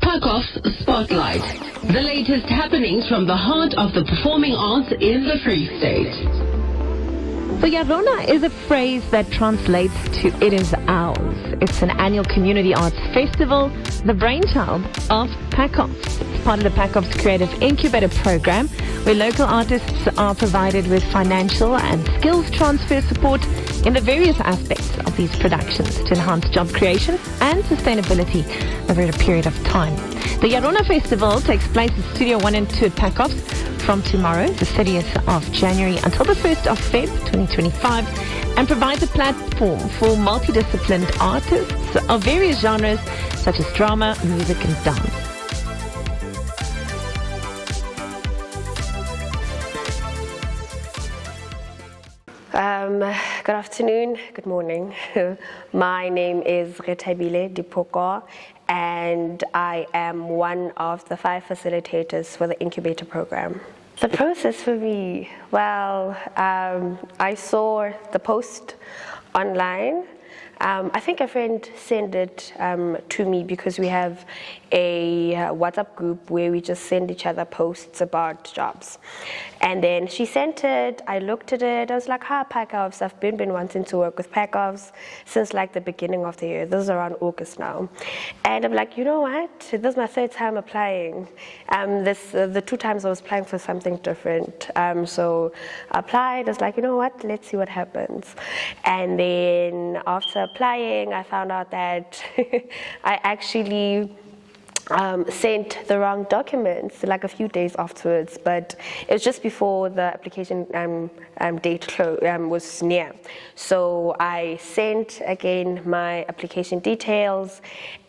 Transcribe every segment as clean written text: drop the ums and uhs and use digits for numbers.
Pacofs Spotlight, the latest happenings from the heart of the performing arts in the Free State. So Yarona is a phrase that translates to "it is ours." It's an annual community arts festival, the brainchild of Pacofs. It's part of the Pacofs Creative Incubator program, where local artists are provided with financial and skills transfer support in the various aspects of these productions to enhance job creation and sustainability over a period of time. The Yarona Festival takes place at Studio 1 and 2 at Pacofs from tomorrow, the 30th of January, until the 1st of Feb 2025, and provides a platform for multidisciplined artists of various genres such as drama, music and dance. Good afternoon, good morning. My name is Retabile Dipoko, and I am one of the 5 facilitators for the incubator program. The process for me, well, I saw the post online. I think a friend sent it to me because we have a WhatsApp group where we just send each other posts about jobs. And then she sent it, I looked at it, I was like, Pacofs, I've been wanting to work with Pacofs since like the beginning of the year. This is around August now. And I'm like, you know what, this is my 3rd time applying. The 2 times I was applying for something different. So I applied, I was like, you know what, let's see what happens. And then after applying, I found out that I actually sent the wrong documents like a few days afterwards, but it was just before the application date was near. So I sent again my application details,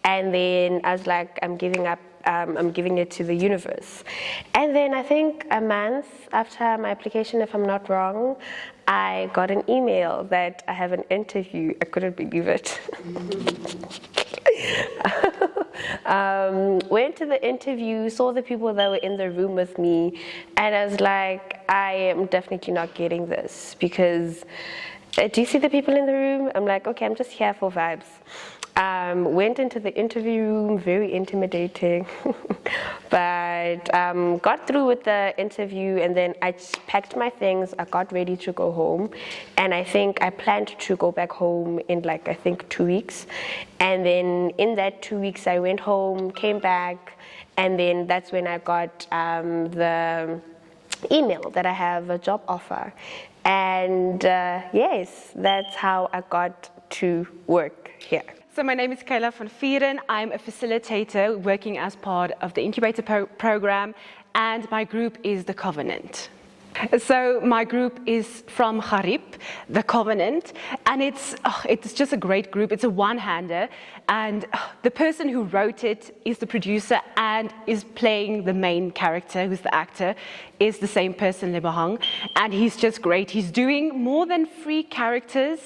and then I was like, I'm giving up. I'm giving it to the universe. And then I think a month after my application, if I'm not wrong, I got an email that I have an interview. I couldn't believe it. Went to the interview, saw the people that were in the room with me, and I was like, I am definitely not getting this because do you see the people in the room? I'm like, okay, I'm just here for vibes. Went into the interview room, very intimidating, but got through with the interview, and then I packed my things, I got ready to go home, and I think I planned to go back home in like, I think 2 weeks, and then in that 2 weeks I went home, came back, and then that's when I got the email that I have a job offer, and yes, that's how I got to work here. So my name is Kayla van Vieren. I'm a facilitator working as part of the incubator program, and my group is the Covenant. So my group is from Garib, the Covenant, and it's just a great group. It's a one-hander, and the person who wrote it is the producer and is playing the main character, who's the actor, is the same person, Lebahang, and he's just great. He's doing more than 3 characters,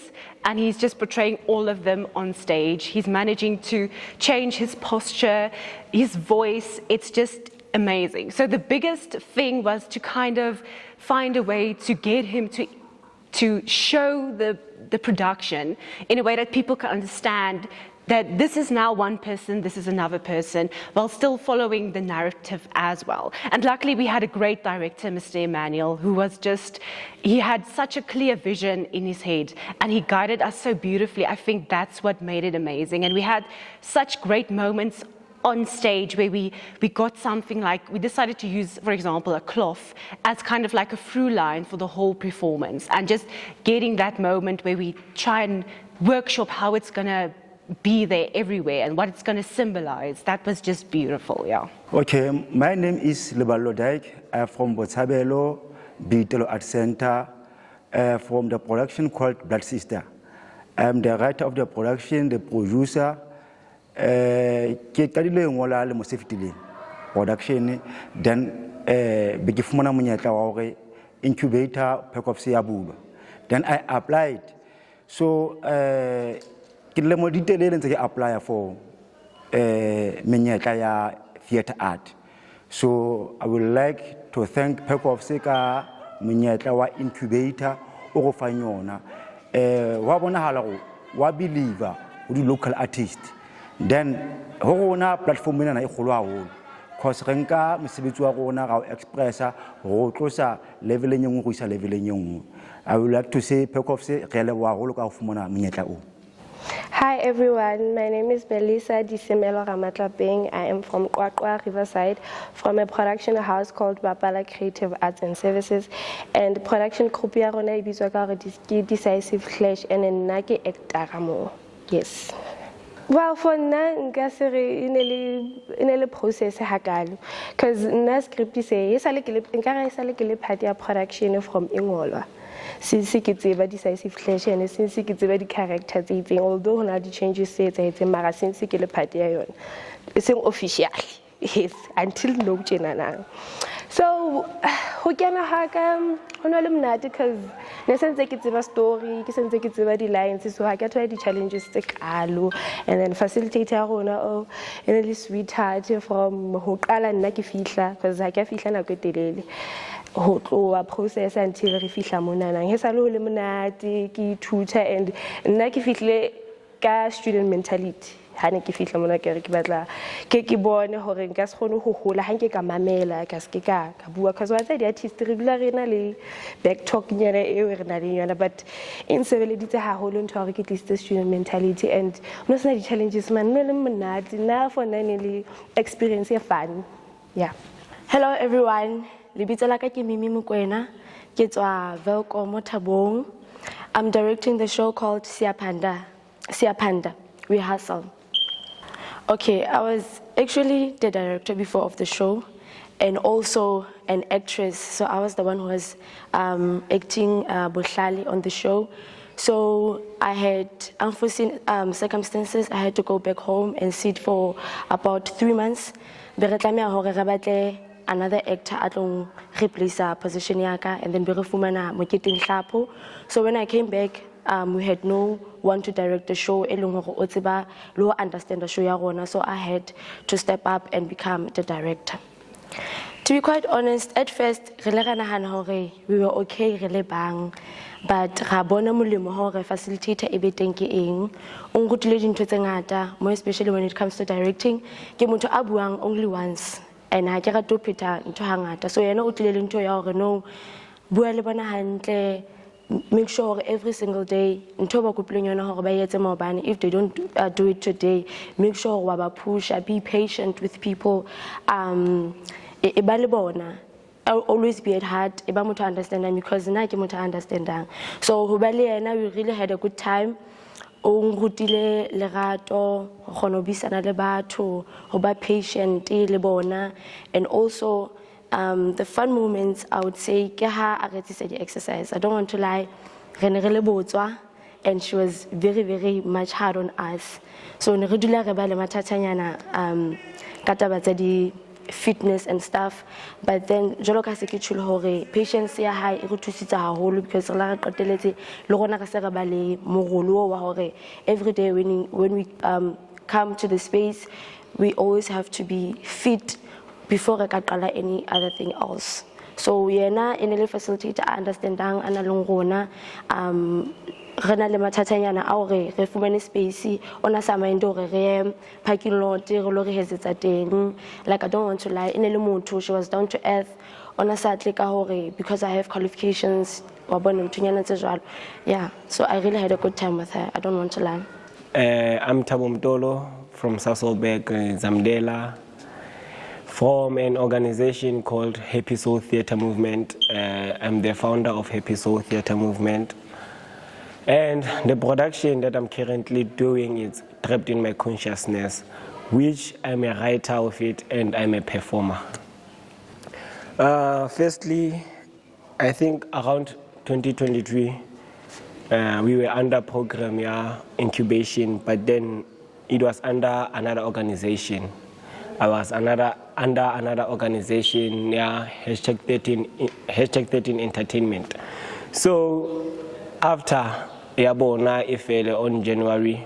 and he's just portraying all of them on stage. He's managing to change his posture, his voice. It's just amazing. So the biggest thing was to kind of find a way to get him to show the production in a way that people can understand that this is now one person, this is another person, while still following the narrative as well. And luckily we had a great director, Mr. Emmanuel, who was he had such a clear vision in his head, and he guided us so beautifully. I think that's what made it amazing. And we had such great moments on stage where we got something like, we decided to use, for example, a cloth as kind of like a through line for the whole performance, and just getting that moment where we try and workshop how it's going to be there everywhere and what it's going to symbolize. That was just beautiful, yeah. Okay, my name is Lebalo Dijk. I'm from Botshabelo, Bitelo Art Center, from the production called Blood Sister. I'm the writer of the production, the producer. Ke kadile ngola le mo safety production, then be fumana monyetla wa hore incubator Pacofs ya bulwa. Then I applied. So ke le mo detail ntse ke apply for menyetla ya theater art. So I would like to thank Pacofs ka monyetla wa incubator o go fanyona wa bona hala go wa believer with the local artist. Then ho rona platform ena e kgolo haholo because re nka mosebetsi wa rona ra o expressa ho tlosa level e nngwe go isa level e nngwe. I would like to say Pacofs re leboha haholo ka ho fumana menyetla o. Hi everyone, my name is Melissa Disemelo Ramatlapeng. I am from Kwakwa, Riverside, from a production house called Bapala Creative Arts and Services. And production group ya rona e bitswa ka hore Decisive Clash and nna ke actor mo. Yes. Well, for nna nka se re inele process hakalo because nna script se nka re ke le part ya production from ingolwa. Since ke tseba Decisive Clash and since ke tseba di characters tse itseng, although hona di changes tse etsahetseng mara since ke le part ya yona e seng official, yes, until no tjena. So ho kena ha ka hona le mnate because ne sentse ke tseba story, ke sentse ke tseba di lines, so ha ke thola di challenges tse kalo. And then facilitator ya rona o ene le sweetheart from ho qala nna ke fihla because ha ke fihla nako e telele ho tloa process until re fihla monana he sa le monate ke tutor and nna ke fihle ka student mentality ha ne ke fihla mona ke re ke batla ke bone hore nka se kgone ho hola ha nke ka mamela ka se ka bua because wa tsa di artist re dula rena le back talk nyana e re na le yona but in sebeleditse haholo ntho hore ke tliste student mentality and no sena di challenges man no le monate na for nane le experience e fun. Yeah. Hello everyone. Lebitso la ka ke Mimi Mokoena, ke tswa Velko mo Thabong. I'm directing the show called Siapanda, We Hustle. Okay, I was actually the director before of the show and also an actress. So I was the one who was acting Bohlali on the show. So I had unforeseen circumstances. I had to go back home and sit for about 3 months. Another actor at long replace position yaka and then berefumana moketing hlapo. So when I came back, we had no one to direct the show elong hore o tseba lo understand the show ya rona, so I had to step up and become the director. To be quite honest, at first re le nahana hore we were okay re le bang, but ra bona molemo hore facilitator e be teng ke eng o ngutile dintho tse ngata, more especially when it comes to directing ke motho a buang only once and ha ke rata ho phetha ntho hangata, so yena o tlile le ntho ya hore no bua le bona hantle, make sure every single day ntho ba kopileng yona hore ba etse maobane, if they don't do it today, make sure wa ba push, be patient with people, e ba le bona. I'll always be at heart, e ba motho understanding because na ke motho understanding. So ho ba le yena, we really had a good time. O ngutile lerato, ho kgona ho buisana le batho, ho ba patient le bona, and also the fun moments I would say ke ha a retsisa di exercise. I don't want to lie, re ne re le botswa and she was very very much hard on us. So ne re dula re ba le mathatanyana ka taba tsa di fitness and stuff, but then jolo ka se ke tsholo hore patience ya hae e re thusitse haholo because re la re qeteletse le gona ka se re ba le mogolo wa hore every day when we come to the space we always have to be fit before re ka qala any other thing else. So yena ene le facilitator understandang ana le ngona rena le mathatanyana a hore re fumane space ona sa mind hore re parking lot re lo re hetsetsa teng. Like I don't want to lie, ene le motho, she was down to earth, ona sa tle ka hore because I have qualifications wa bona mthonyana tse jwalo. Yeah, so I really had a good time with her, I don't want to lie. I'm Thabo Mtolo from Sasolburg, Zamdela, from an organization called Happy Soul Theatre Movement. I'm the founder of Happy Soul Theatre Movement. And the production that I'm currently doing is Trapped in My Consciousness, which I'm a writer of it and I'm a performer. Firstly, I think around 2023, we were under program incubation, but then it was under another organization. I was under another organization, hashtag 13 Entertainment. So after Yabona Ifele on January,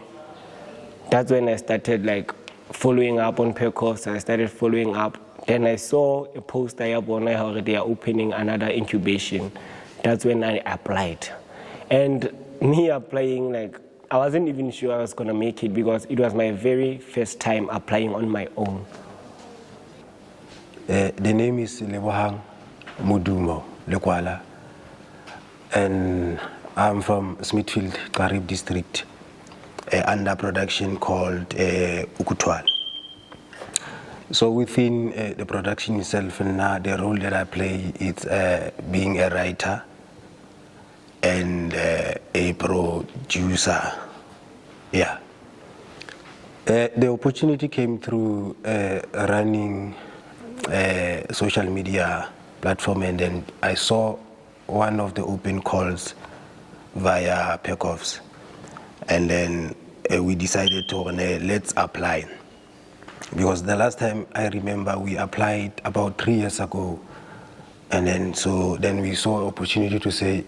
that's when I started like following up on Pacofs. I started following up. Then I saw a post that Yabona already are opening another incubation. That's when I applied. And me applying, like I wasn't even sure I was going to make it because it was my very first time applying on my own. The name is Lebohang Mudumo Lekwala, and I'm from Smithfield, Karib district, under production called Ukutwal. So within the production itself, now the role that I play is being a writer and a producer. Yeah. The opportunity came through running a social media platform, and then I saw one of the open calls via Pacofs, and then we decided to let's apply, because the last time I remember we applied about 3 years ago, and then we saw opportunity to say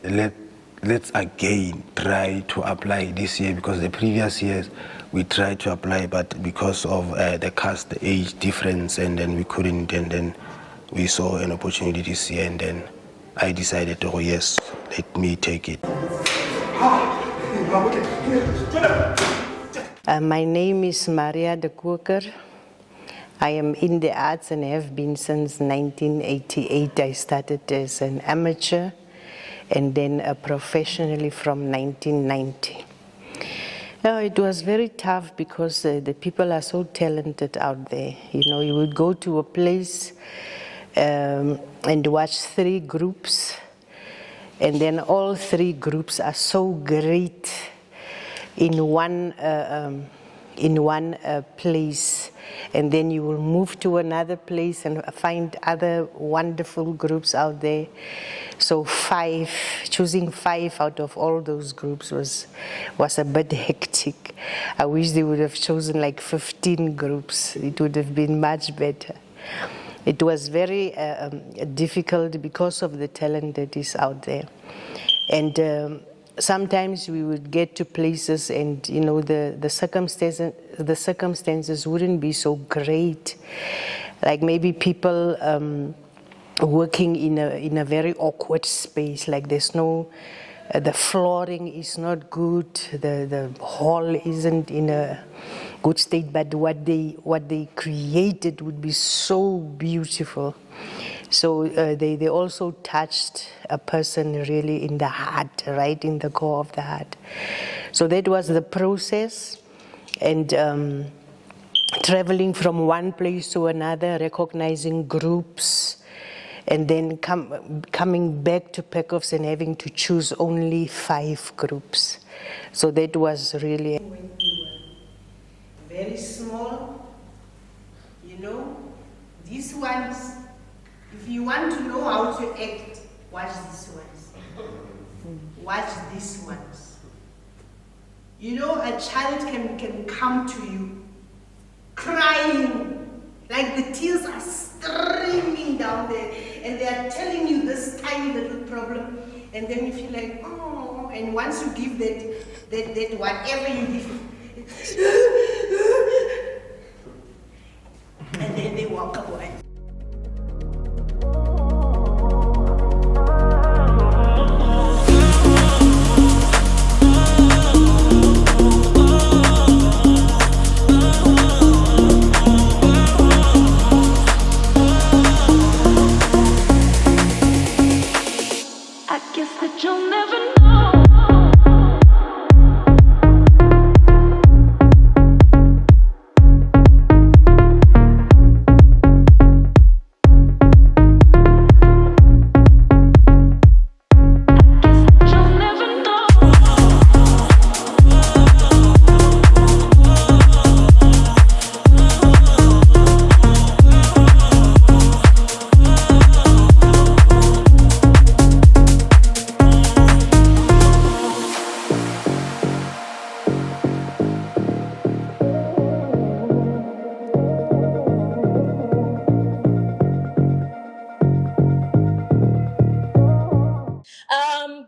let's again try to apply this year, because the previous years we tried to apply, but because of the caste age difference, and then we couldn't, and then we saw an opportunity this year, and then I decided to go, yes, let me take it. My name is Maria de Koker. I am in the arts and have been since 1988. I started as an amateur and then professionally from 1990. It was very tough because the people are so talented out there. You know, you would go to a place and watch 3 groups, and then all 3 groups are so great in one place, and then you will move to another place and find other wonderful groups out there. So choosing 5 out of all those groups was a bit hectic. I wish they would have chosen like 15 groups. It would have been much better. It was very difficult because of the talent that is out there. And sometimes we would get to places and, you know, the circumstances wouldn't be so great. Like maybe people working in a very awkward space, like there's no, the flooring is not good, the hall isn't in a good state, but what they created would be so beautiful. So they also touched a person really in the heart, right in the core of the heart. So that was the process, and traveling from one place to another, recognizing groups, and then coming back to Pacofs and having to choose only 5 groups. So that was really when we were very small, you know, these ones, if you want to know how to act, watch these ones. Watch these ones. You know, a child can come to you crying, like the tears are streaming down there, and they are telling you this tiny little problem, and then you feel like, oh, and once you give that whatever you give, and then they walk away.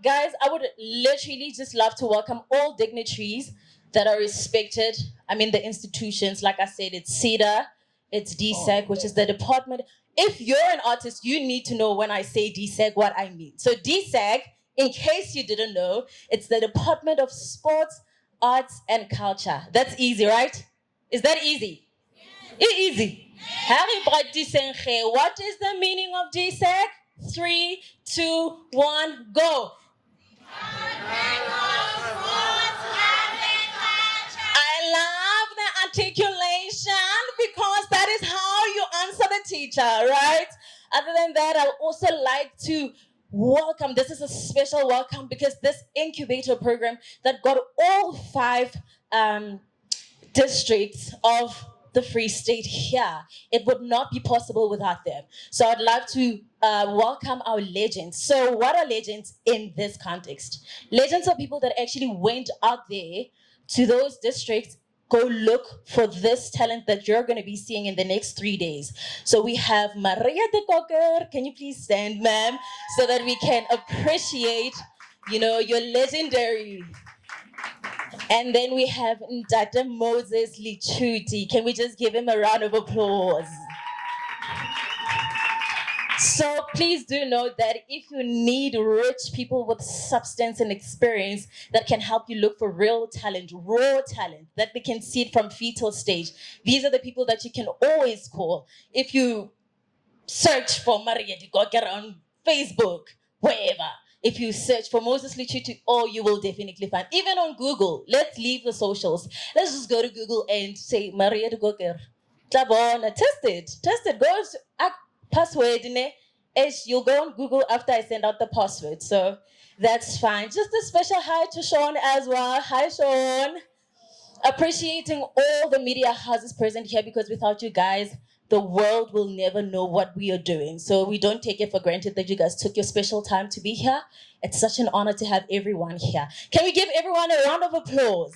Guys, I would literally just love to welcome all dignitaries that are respected. I mean, the institutions, like I said, it's CEDA, it's DSEC, which is the department. If you're an artist, you need to know when I say DSEC, what I mean. So DSEC, in case you didn't know, it's the Department of Sports, arts and culture. That's easy, right? Is that easy? Easy. Harry practicing here. What is the meaning of DSEC? 3, 2, 1, go. I love the articulation because that is how you answer the teacher, right? Other than that, I would also like to welcome, this is a special welcome because this incubator program that got all 5 districts of the Free State here, it would not be possible without them. So I'd love to welcome our legends. So what are legends in this context? Legends are people that actually went out there to those districts, go look for this talent that you're going to be seeing in the next 3 days. So we have Maria de Cocker. Can you please stand, ma'am, so that we can appreciate, your legendary. And then we have Ndata Moses Lichuti. Can we just give him a round of applause? So please do note that if you need rich people with substance and experience that can help you look for real talent, raw talent, that they can see it from fetal stage, these are the people that you can always call. If you search for Maria de Cocker on Facebook, wherever, if you search for Moses Lichuti, you will definitely find. Even on Google, let's leave the socials. Let's just go to Google and say Maria de Cocker. Test it. Go to password. You'll go on Google after I send out the password. So that's fine. Just a special hi to Sean as well. Hi, Sean. Appreciating all the media houses present here because without you guys, the world will never know what we are doing. So we don't take it for granted that you guys took your special time to be here. It's such an honor to have everyone here. Can we give everyone a round of applause?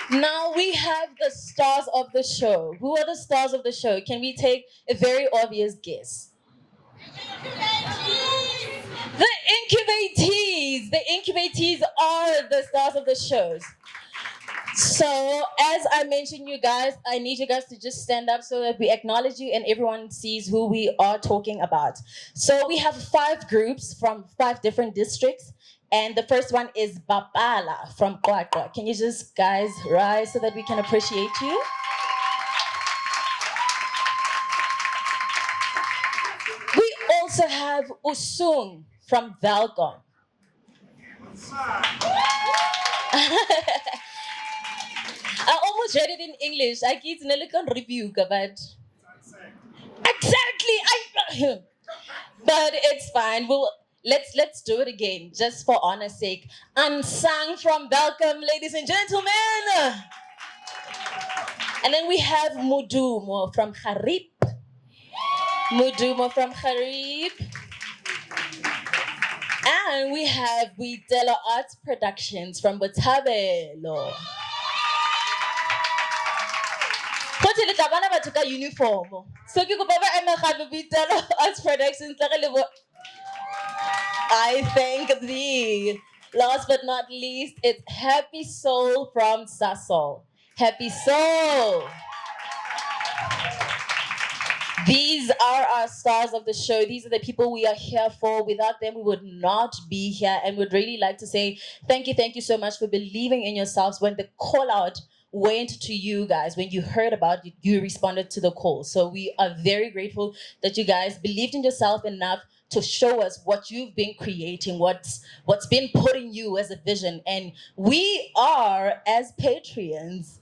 Now we have the stars of the show. Who are the stars of the show? Can we take a very obvious guess? The incubatees. The incubatees are the stars of the shows. So, as I mentioned, you guys, I need you guys to just stand up so that we acknowledge you and everyone sees who we are talking about. So, we have 5 groups from 5 different districts. And the first one is Bapala from Kwakwa. Can you just, guys, rise so that we can appreciate you? We also have Usung from Valgon. I almost read it in English. I can't review, but exactly. But it's fine. Let's do it again, just for honor's sake. Ansang from Welcome, ladies and gentlemen. And then we have Mudumo from Harip. And we have Widela Arts Productions from Botshabelo. Uniform. So you go Arts Productions. I thank thee. Last but not least, it's Happy Soul from Sasol. Happy Soul. These are our stars of the show. These are the people we are here for. Without them, we would not be here. And would really like to say thank you so much for believing in yourselves. When the call out went to you guys, when you heard about it, you responded to the call. So we are very grateful that you guys believed in yourself enough to show us what you've been creating, what's been put in you as a vision. And we are, as Patreons,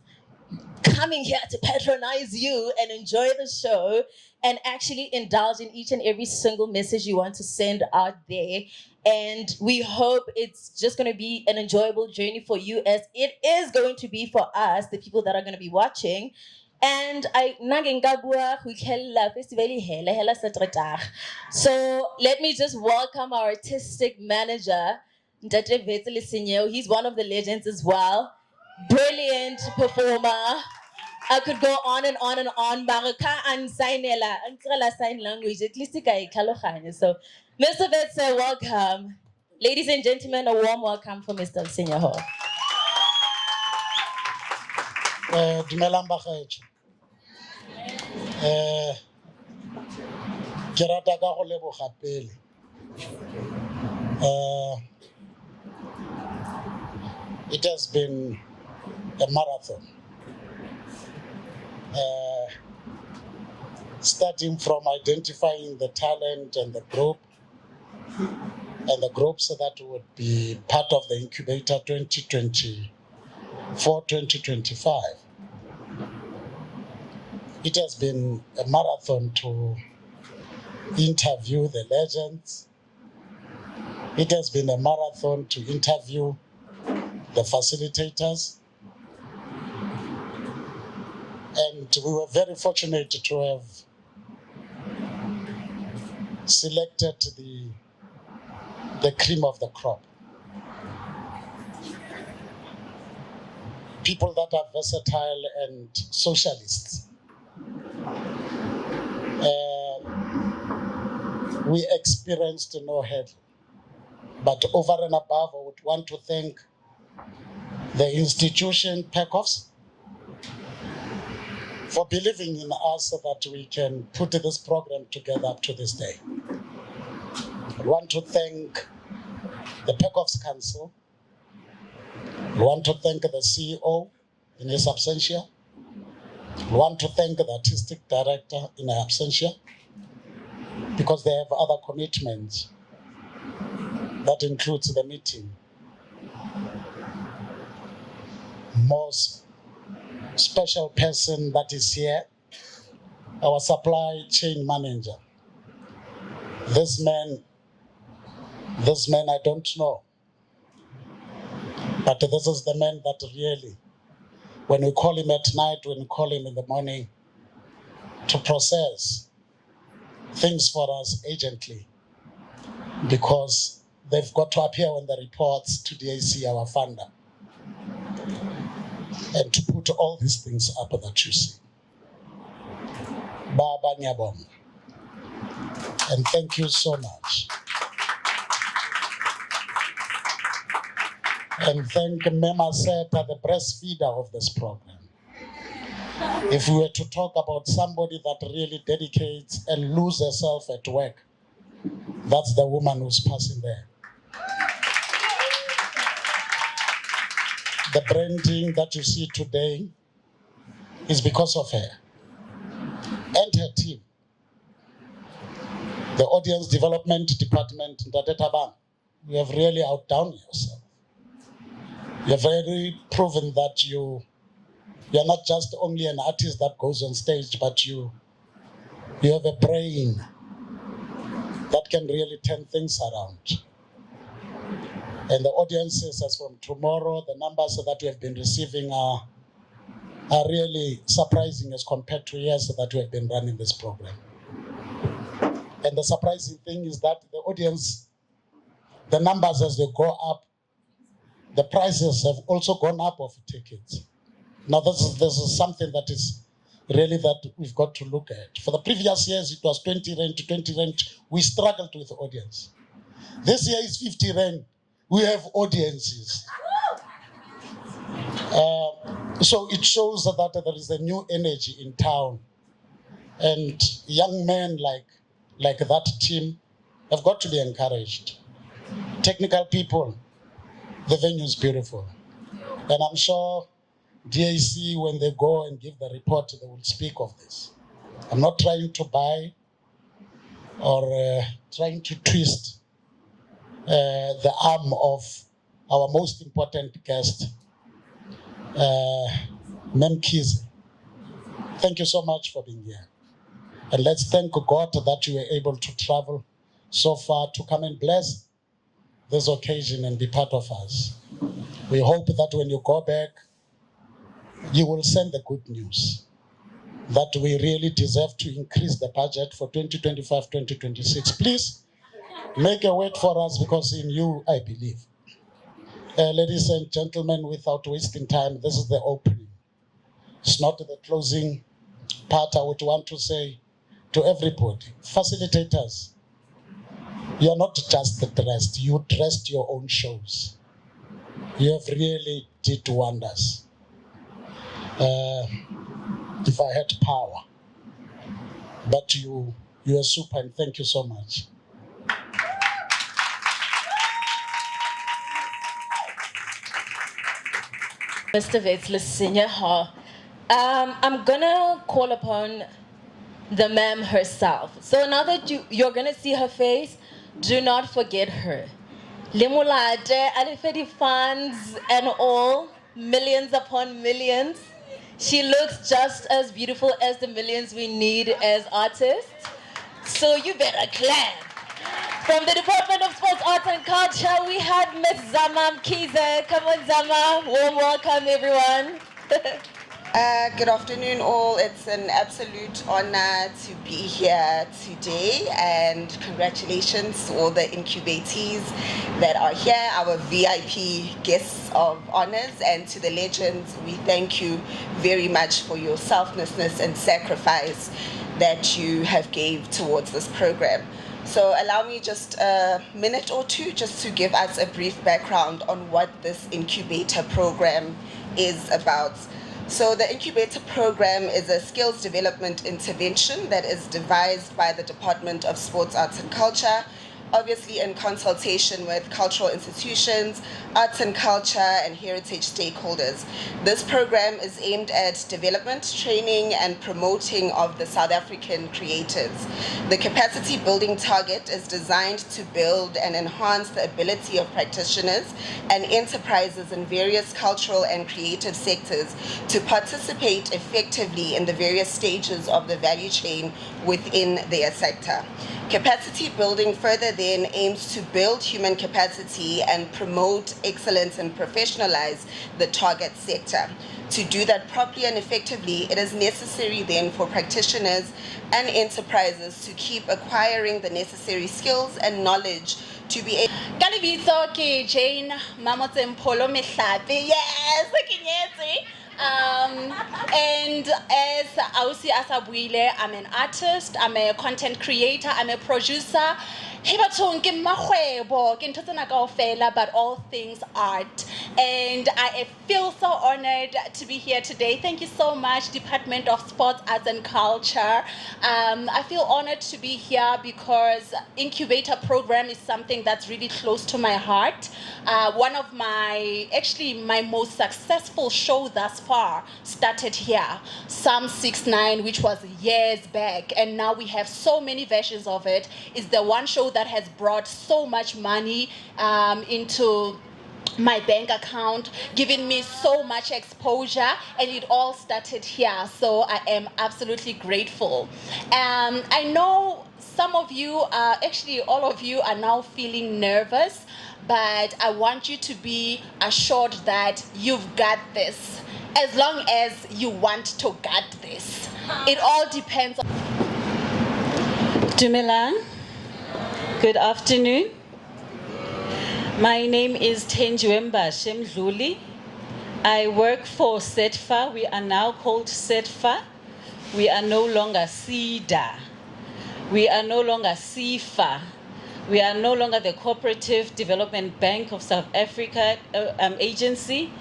coming here to patronize you and enjoy the show and actually indulge in each and every single message you want to send out there. And we hope it's just going to be an enjoyable journey for you, as it is going to be for us, the people that are going to be watching. And so let me just welcome our artistic manager, Ndate Vetele Sinyo. He's one of the legends as well. Brilliant performer. I could go on and on and on. Sign language. At least so, Mr. Vetele, welcome. Ladies and gentlemen, a warm welcome for Mr. Sinyo. Dumelang bagaetsho. Ke rata ka go leboga pele. It has been a marathon. Starting from identifying the talent and the groups that would be part of the incubator 2024-2025. It has been a marathon to interview the legends. It has been a marathon to interview the facilitators. And we were very fortunate to have selected the cream of the crop. People that are versatile and socialists. We experienced no hurdle. But over and above, I would want to thank the institution, Pacofs, for believing in us so that we can put this program together up to this day. I want to thank the Pacofs Council. I want to thank the CEO in his absentia. I want to thank the artistic director in her absentia, because they have other commitments that includes the meeting. Most special person that is here, our supply chain manager. This man I don't know, but this is the man that really, when we call him at night, when we call him in the morning, to process things for us urgently, because they've got to appear on the reports to DAC, our funder, and to put all these things up that you see. Baba Nyabom. And thank you so much. And thank Mema Seta, the breastfeeder of this program. If we were to talk about somebody that really dedicates and loses herself at work, that's the woman who's passing there. The branding that you see today is because of her and her team. The audience development department, you have really outdone yourself. You have really proven that you're not just only an artist that goes on stage, but you have a brain that can really turn things around. And the audiences, as from tomorrow, the numbers that we have been receiving are really surprising as compared to years that we have been running this program. And the surprising thing is that the audience, the numbers as they go up, the prices have also gone up of tickets. Now this is something that is really that we've got to look at. For the previous years, it was 20 rand to 20 rand. We struggled with the audience. This year is 50 rand. We have audiences. So it shows that there is a new energy in town. And young men like that team have got to be encouraged. Technical people, the venue is beautiful. And I'm sure DAC, when they go and give the report, they will speak of this. I'm not trying to buy or trying to twist the arm of our most important guest, Memkiz. Thank you so much for being here. And let's thank God that you were able to travel so far to come and bless this occasion and be part of us. We hope that when you go back, you will send the good news that we really deserve to increase the budget for 2025-2026. Please make a wait for us, because in you, I believe. Ladies and gentlemen, without wasting time, this is the opening. It's not the closing part. I would want to say to everybody, facilitators, you are not just dressed, you dressed your own shows. You have really did wonders. If I had power, but you are super, and thank you so much. Mr. Vetlis, I'm gonna call upon the ma'am herself. So now that you're gonna see her face, do not forget her. Limulate, Alifedi funds and all, millions upon millions. She looks just as beautiful as the millions we need as artists. So you better clap. From the Department of Sports, Arts and Culture, we have Ms. Zama Mkiza. Come on, Zama. Warm welcome, everyone. Good afternoon, all. It's an absolute honor to be here today, and congratulations to all the incubatees that are here, our VIP guests of honors, and to the legends. We thank you very much for your selflessness and sacrifice that you have gave towards this program. So allow me just a minute or two just to give us a brief background on what this incubator program is about. So the incubator program is a skills development intervention that is devised by the Department of Sports, Arts and Culture, obviously in consultation with cultural institutions, arts and culture, and heritage stakeholders. This program is aimed at development, training, and promoting of the South African creatives. The capacity building target is designed to build and enhance the ability of practitioners and enterprises in various cultural and creative sectors to participate effectively in the various stages of the value chain within their sector. Capacity building further then aims to build human capacity and promote excellence and professionalize the target sector. To do that properly and effectively, it is necessary then for practitioners and enterprises to keep acquiring the necessary skills and knowledge to be able. Jane Mamotsempolo Mehlapi. Yes, and as Ausi Asabuile, I'm an artist, I'm a content creator, I'm a producer. But all things art. And I feel so honored to be here today. Thank you so much, Department of Sports, Arts and Culture. I feel honored to be here because incubator program is something that's really close to my heart. One of my most successful show thus far started here, Psalm 6-9, which was years back. And now we have so many versions of it. It's the one show that has brought so much money into my bank account, giving me so much exposure, and it all started here. So I am absolutely grateful. I know some of you, all of you are now feeling nervous, but I want you to be assured that you've got this, as long as you want to get this. It all depends on... Dumelang. Good afternoon. My name is Tenjuemba Shemdluli. I work for SETFA. We are now called SETFA. We are no longer SEDA. We are no longer SEFA. We are no longer the Cooperative Development Bank of South Africa agency.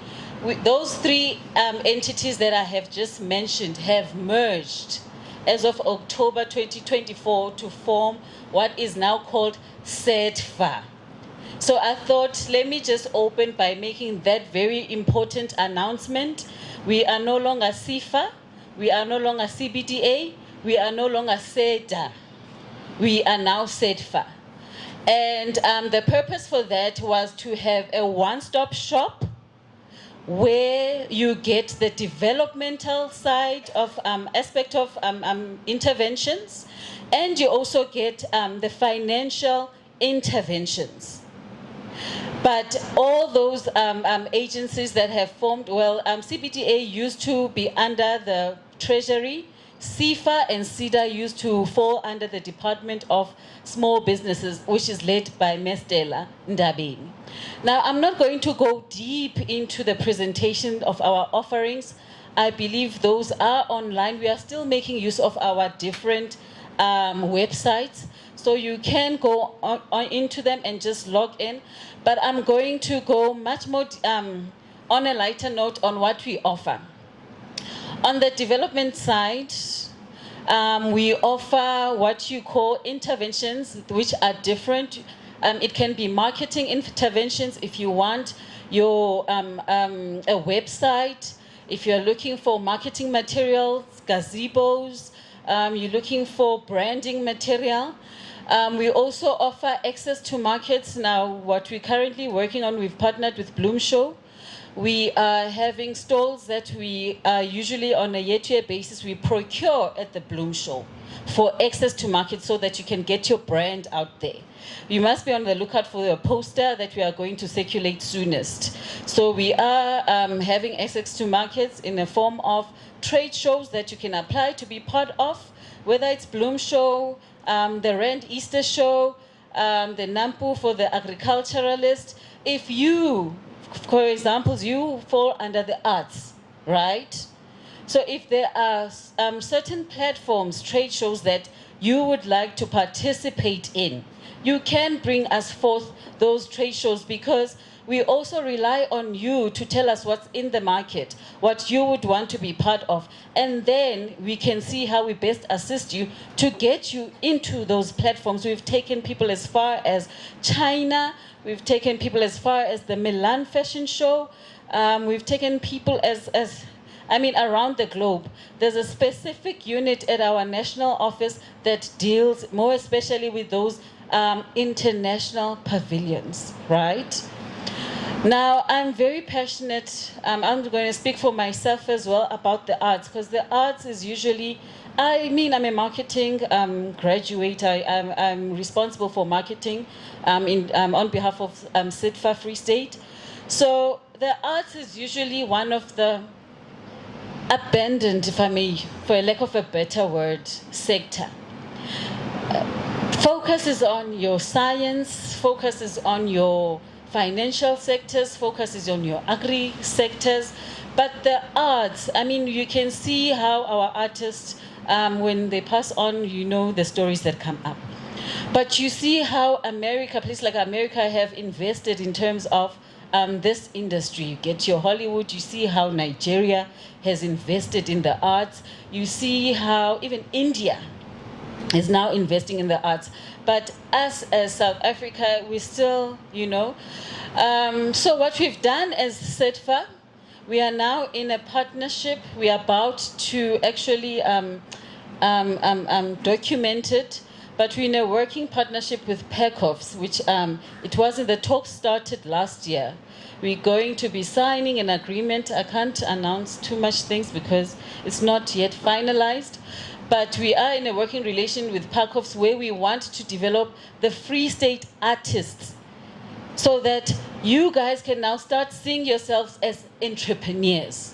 Those three entities that I have just mentioned have merged as of October 2024 to form what is now called SETFA. So I thought, let me just open by making that very important announcement. We are no longer SEFA, we are no longer CBDA, we are no longer SEDA. We are now SETFA. And the purpose for that was to have a one-stop shop where you get the developmental side of aspect of interventions, and you also get the financial interventions. But all those agencies that have formed, well, CBDA used to be under the Treasury, SEFA and SEDA used to fall under the Department of Small Businesses, which is led by Mestela Ndabeni. Now, I'm not going to go deep into the presentation of our offerings. I believe those are online. We are still making use of our different websites, so you can go on into them and just log in. But I'm going to go much more on a lighter note on what we offer. On the development side, we offer what you call interventions, which are different. It can be marketing interventions if you want. your a website, if you're looking for marketing materials, gazebos, you're looking for branding material. We also offer access to markets. Now, what we're currently working on, we've partnered with Bloom Show. We are having stalls that we usually on a year-to-year basis, we procure at the Bloom Show for access to markets so that you can get your brand out there. You must be on the lookout for a poster that we are going to circulate soonest. So we are having access to markets in the form of trade shows that you can apply to be part of, whether it's Bloom Show, the Rand Easter Show, the Nampu for the agriculturalist. If you, for example, you fall under the arts, right? So if there are certain platforms, trade shows that you would like to participate in, you can bring us forth those trade shows, because we also rely on you to tell us what's in the market, what you would want to be part of, and then we can see how we best assist you to get you into those platforms. We've taken people as far as China, we've taken people as far as the Milan Fashion Show, we've taken people around the globe. There's a specific unit at our national office that deals more especially with those international pavilions, right? Now, I'm very passionate, I'm going to speak for myself as well about the arts, because the arts is usually, I'm a marketing graduate. I'm responsible for marketing on behalf of SIDFA Free State. So the arts is usually one of the abandoned, if I may, for a lack of a better word, sector. Focus is on your science, focus is on your financial sectors, focus is on your agri sectors, but the arts, you can see how our artists, when they pass on, the stories that come up. But you see how places like America have invested in terms of this industry. You get your Hollywood, you see how Nigeria has invested in the arts, you see how even India is now investing in the arts. But us as South Africa, we still, So what we've done as SIDFA, we are now in a partnership. We are about to actually document it, but we're in a working partnership with Pacofs, which the talks started last year. We're going to be signing an agreement. I can't announce too much things because it's not yet finalized. But we are in a working relation with Pacofs where we want to develop the Free State artists so that you guys can now start seeing yourselves as entrepreneurs,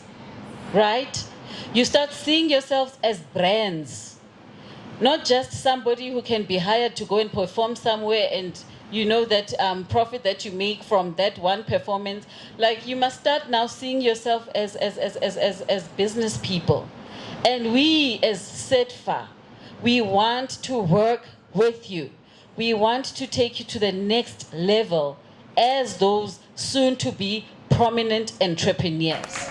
right? You start seeing yourselves as brands, not just somebody who can be hired to go and perform somewhere and that profit that you make from that one performance. Like, you must start now seeing yourself as business people. And we as SIDFA, we want to work with you. We want to take you to the next level as those soon-to-be prominent entrepreneurs.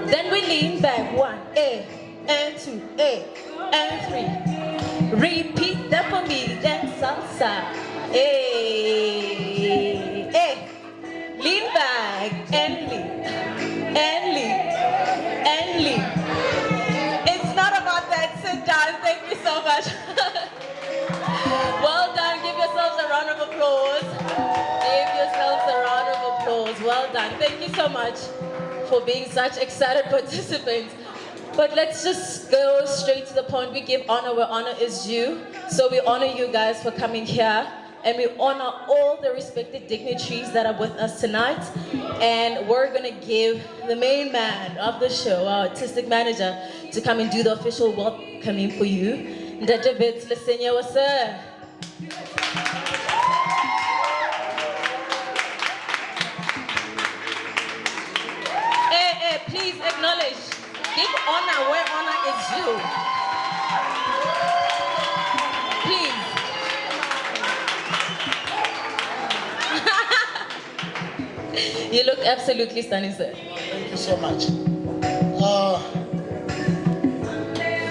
Then we lean back, 1, and 2, and 3. Repeat that for me, then salsa. Lean back and lean, and lean, and lean. It's not about that, sit down, thank you so much. Well done, give yourselves a round of applause. Give yourselves a round of applause, well done. Thank you so much for being such excited participants. But let's just go straight to the point. We give honor where honor is due. So we honor you guys for coming here, and we honor all the respected dignitaries that are with us tonight. And we're gonna give the main man of the show, our artistic manager, to come and do the official welcoming for you. Ndadebet Lesenia, what's up? Please acknowledge. Give honor where honor is due. Please. You look absolutely stunning, sir. Thank you so much.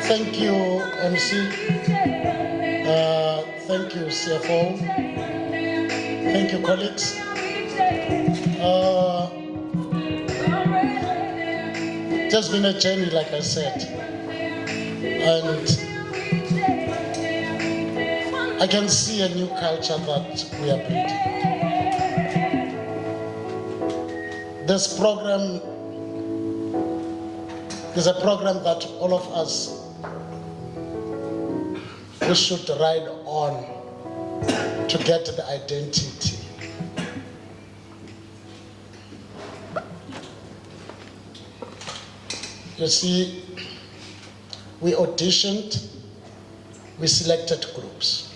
Thank you, MC. Thank you, CFO. Thank you, colleagues. Just been a journey, like I said, and I can see a new culture that we are building. This program is a program that all of us we should ride on to get the identity. You see, we auditioned, we selected groups.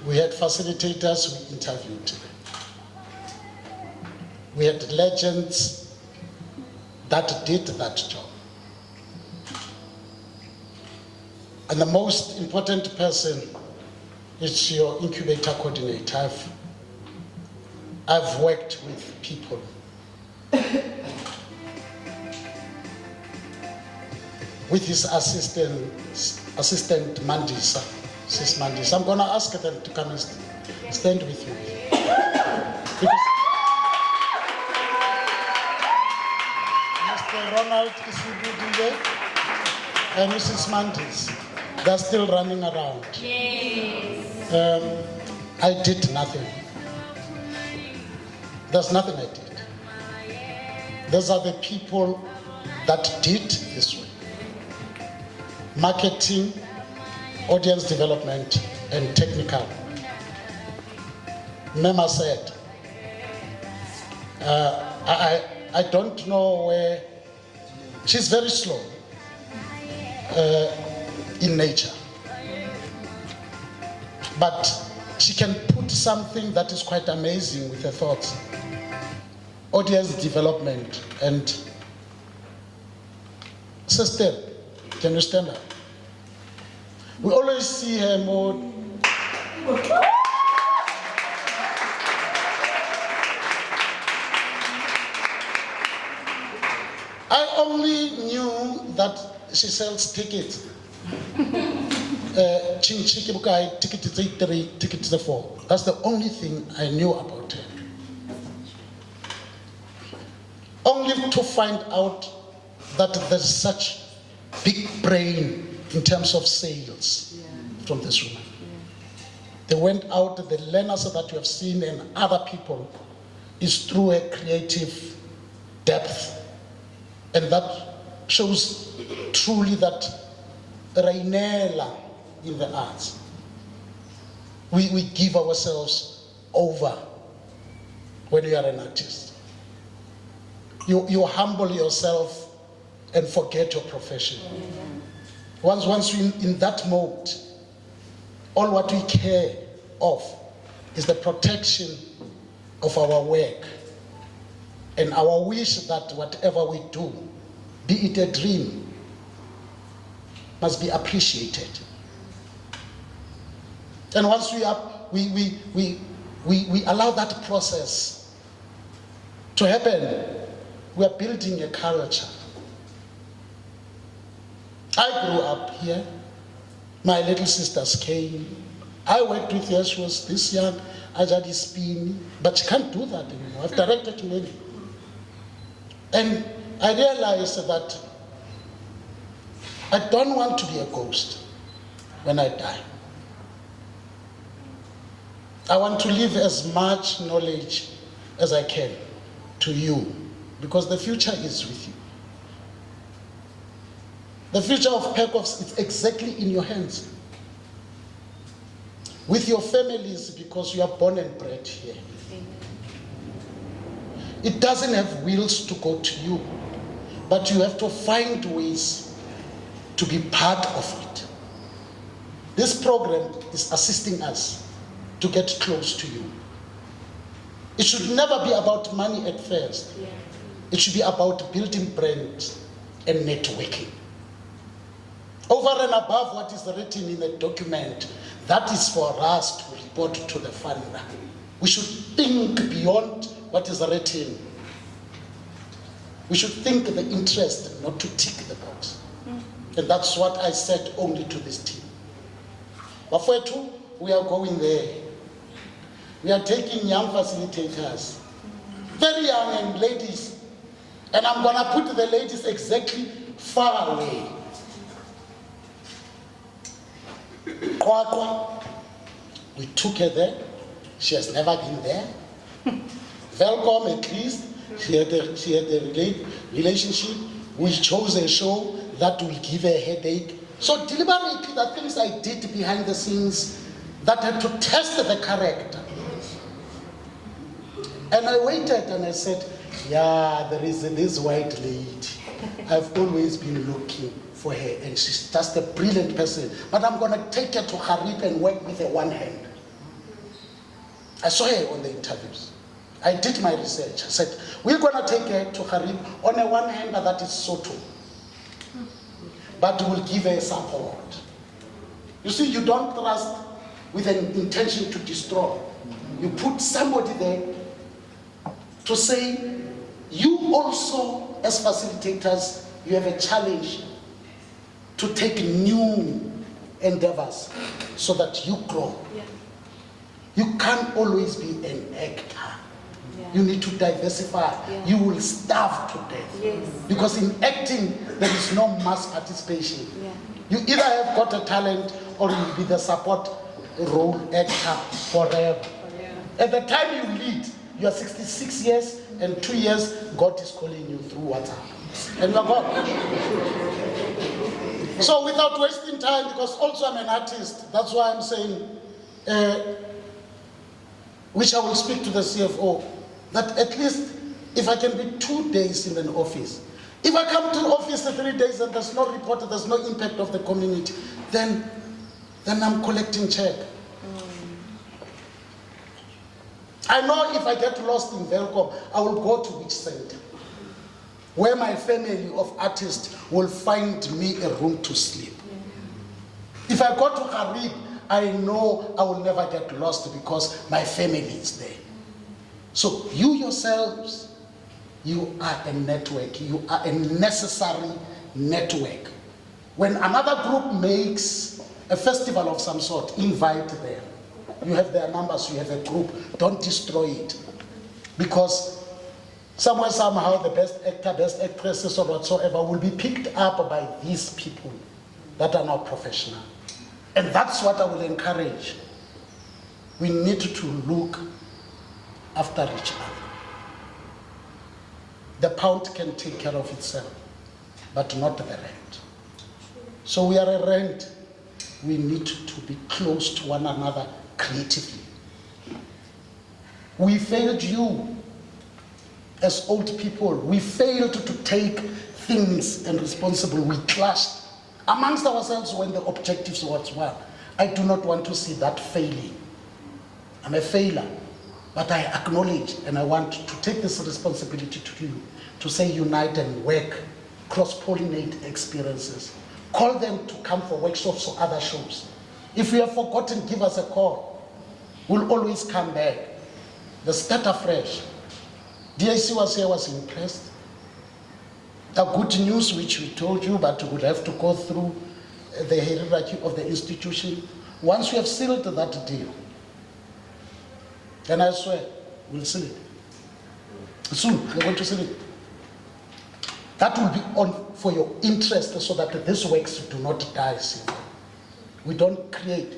We had facilitators, we interviewed them. We had legends that did that job. And the most important person is your incubator coordinator. I've worked with people. With his assistant Mandisa, Sis Mandisa. I'm gonna ask them to come and stand with you. Because Mr. Ronald Isibudile and Mrs. Mandis, they're still running around. Yes. I did nothing. There's nothing I did. Those are the people that did this way. Marketing, audience development, and technical. Mema said, I don't know where, she's very slow in nature. But she can put something that is quite amazing with her thoughts. Audience development and Sister, can you stand up? We always see her more. I only knew that she sells tickets. Tickets 3, tickets 4. That's the only thing I knew about her. Only to find out that there's such big brain in terms of sales from this woman. They went out, the learners that you have seen and other people is through her creative depth. And that shows truly that Rainella in the arts. We give ourselves over when you are an artist. You humble yourself and forget your profession. Once you're in that mode, all what we care of is the protection of our work and our wish that whatever we do, be it a dream, must be appreciated. And once we allow that process to happen, we are building a culture. I grew up here. My little sisters came. I worked with her. She was this young, Ajadi Spini, but she can't do that anymore. I've directed many. And I realized that I don't want to be a ghost when I die. I want to leave as much knowledge as I can to you, because the future is with you. The future of Pacofs is exactly in your hands. With your families, because you are born and bred here. It doesn't have wheels to go to you, but you have to find ways to be part of it. This program is assisting us to get close to you. It should never be about money at first. Yeah. It should be about building brand and networking. Over and above what is written in the document, that is for us to report to the funder. We should think beyond what is written. We should think the interest, not to tick the box. And that's what I said only to this team. Bafwetu, we are going there. We are taking young facilitators, very young and ladies. And I'm going to put the ladies exactly far away. Kwakwa, we took her there. She has never been there. Welcome, at least. She had a relationship. We chose a show that will give her a headache. So deliberately, the things I did behind the scenes that had to test the character. And I waited and I said, yeah, there is this white lady. I've always been looking for her, and she's just a brilliant person. But I'm going to take her to Harip and work with her one hand. I saw her on the interviews. I did my research. I said, we're going to take her to Harip on a one hand, that is Soto. But we'll give her support. You see, you don't trust with an intention to destroy. You put somebody there to say, you also, as facilitators, you have a challenge to take new endeavors so that you grow. Yeah. You can't always be an actor. Yeah. You need to diversify. Yeah. You will starve to death. Yes. Because in acting, there is no mass participation. Yeah. You either have got a talent or you'll be the support role actor forever. Yeah. At the time you lead, you are 66 years and 2 years, God is calling you through WhatsApp. And you are gone. So without wasting time, because also I'm an artist, that's why I'm saying, which I will speak to the CFO, that at least if I can be 2 days in an office, if I come to the office for 3 days and there's no report, there's no impact of the community, then I'm collecting check. I know if I get lost in Velcom, I will go to which center, where my family of artists will find me a room to sleep. If I go to Harib, I know I will never get lost because my family is there. So you yourselves, you are a network. You are a necessary network. When another group makes a festival of some sort, invite them. You have their numbers, you have a group. Don't destroy it. Because somewhere, somehow, the best actor, best actresses, or whatsoever will be picked up by these people that are not professional. And that's what I will encourage. We need to look after each other. The pound can take care of itself, but not the rent. So we are a rent. We need to be close to one another creatively. We failed you as old people. We failed to take things and responsibility. We clashed amongst ourselves when the objectives were well. I do not want to see that failing. I'm a failure, but I acknowledge and I want to take this responsibility to you, to say unite and work, cross-pollinate experiences. Call them to come for workshops or other shows. If you have forgotten, give us a call. We'll always come back. The start afresh. DIC was here, was impressed. The good news which we told you, but we would have to go through the hierarchy of the institution. Once we have sealed that deal, then I swear, we'll seal it. Soon, we're going to seal it. That will be on for your interest so that these works do not die. We don't create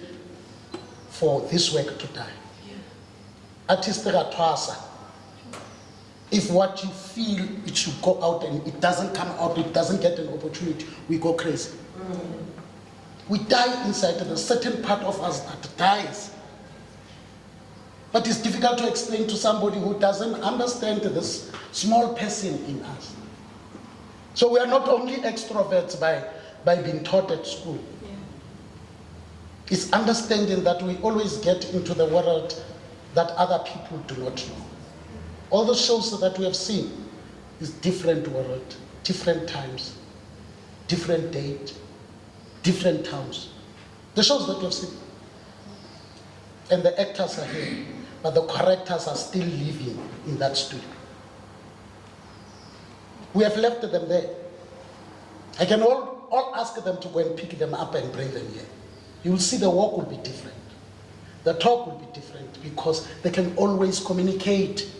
for this work to die. Artistic. If what you feel it should go out and it doesn't come out, it doesn't get an opportunity, we go crazy. We die inside. There's a certain part of us that dies. But it's difficult to explain to somebody who doesn't understand this small person in us. So we are not only extroverts by being taught at school. It's understanding that we always get into the world that other people do not know. All the shows that we have seen is different world, different times, different date, different towns. The shows that we have seen. And the actors are here, but the characters are still living in that studio. We have left them there. I can all ask them to go and pick them up and bring them here. You will see the walk will be different. The talk will be different because they can always communicate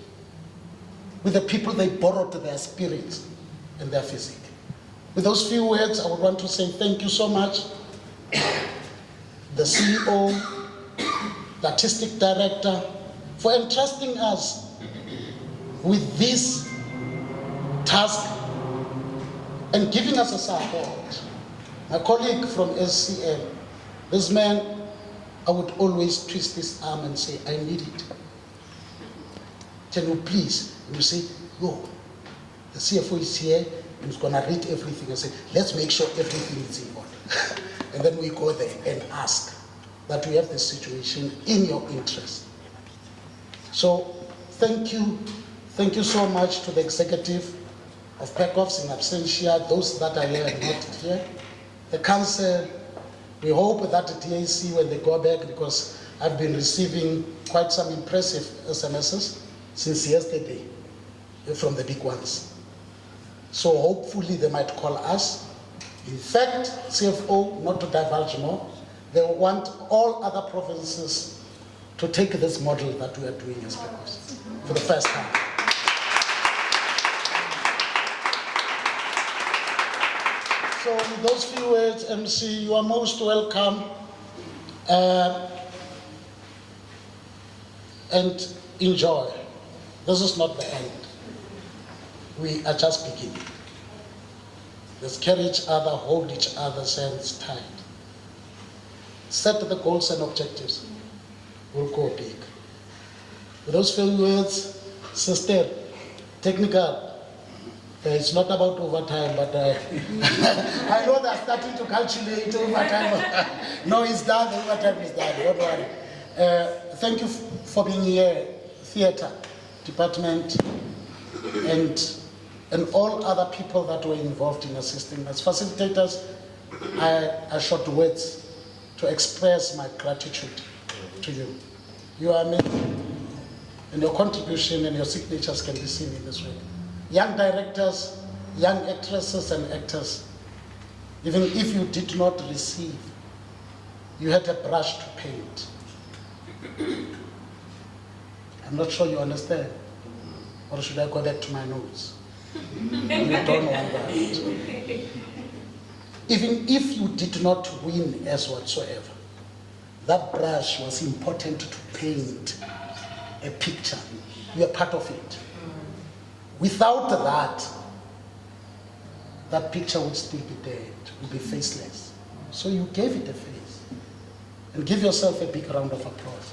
with the people they borrowed their spirits and their physique. With those few words, I would want to say thank you so much. The CEO, the artistic director, for entrusting us with this task and giving us a support. My colleague from SCM, this man, I would always twist his arm and say, I need it. Can you please? And you say, yo, the CFO is here and he's gonna read everything and say, let's make sure everything is in order. And then we go there and ask that we have this situation in your interest. So thank you so much to the executive of Pacofs in absentia, those that are here and not here. The council, we hope that the DAC, when they go back, because I've been receiving quite some impressive SMSs since yesterday from the big ones. So hopefully they might call us. In fact, CFO, not to divulge more, they want all other provinces to take this model that we are doing as Pacofs for the first time. So with those few words, MC, you are most welcome. And enjoy. This is not the end. We are just beginning. Let's carry each other, hold each other's hands tight. Set the goals and objectives. We'll go big. With those few words, sister, technical. It's not about overtime, but I know they're starting to calculate overtime. No, it's done, the overtime is done, don't worry. Thank you for being here, theatre department, and all other people that were involved in assisting us. Facilitators, I short words to express my gratitude to you. You are amazing, and your contribution and your signatures can be seen in this way. Young directors, young actresses and actors, even if you did not receive, you had a brush to paint. I'm not sure you understand. Or should I go back to my notes? You don't want that. Even if you did not win as whatsoever, that brush was important to paint a picture. You are part of it. Without that picture would still be dead, would be faceless. So you gave it a face. And give yourself a big round of applause.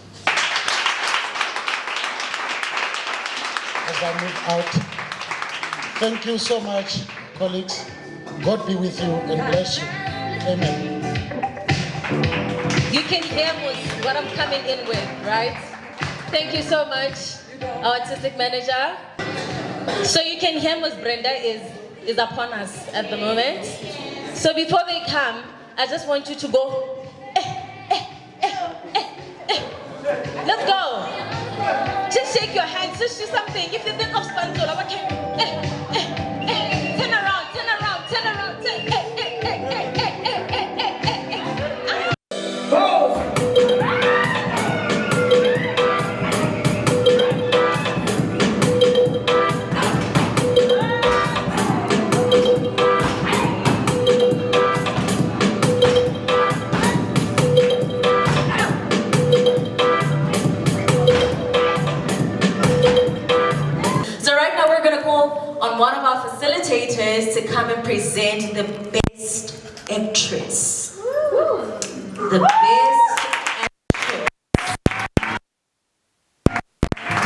As I move out, thank you so much, colleagues. God be with you and bless you. Amen. You can hear what I'm coming in with, right? Thank you so much, our artistic manager. So you can hear Ms. Brenda is upon us at the moment. So before they come, I just want you to go, let's go. Just shake your hands, just do something. If you think of Spanzola, what can turn around, turn around, turn around, turn. One of our facilitators to come and present the best actress. The best actress.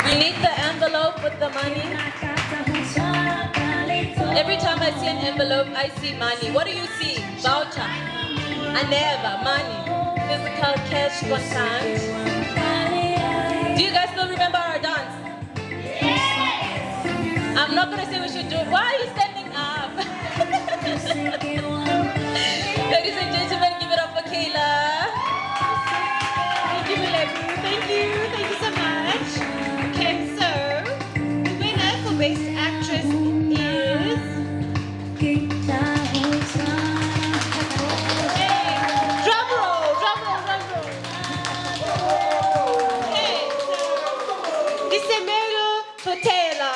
We need the envelope with the money. Every time I see an envelope, I see money. What do you see? Voucher. I never money. physical cash content. Do you guys still remember our dance? Yes! I'm not gonna say we should do it. Why are you standing up? Ladies and gentlemen, give it up for Kayla. Thank you, Malebu. Thank you so much. Okay, so the winner for Best Actress is drum roll. Okay, so Disemelo Totela.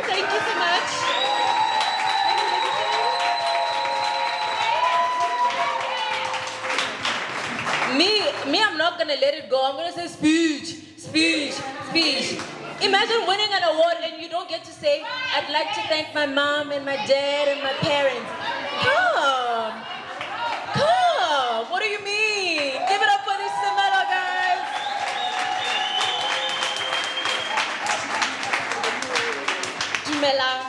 Thank you so much. Me, I'm not gonna let it go. I'm gonna say speech. Imagine winning an award and you don't get to say, I'd like to thank my mom and my dad and my parents. Come. What do you mean? Give it up for this Semelo, guys. Dumelang.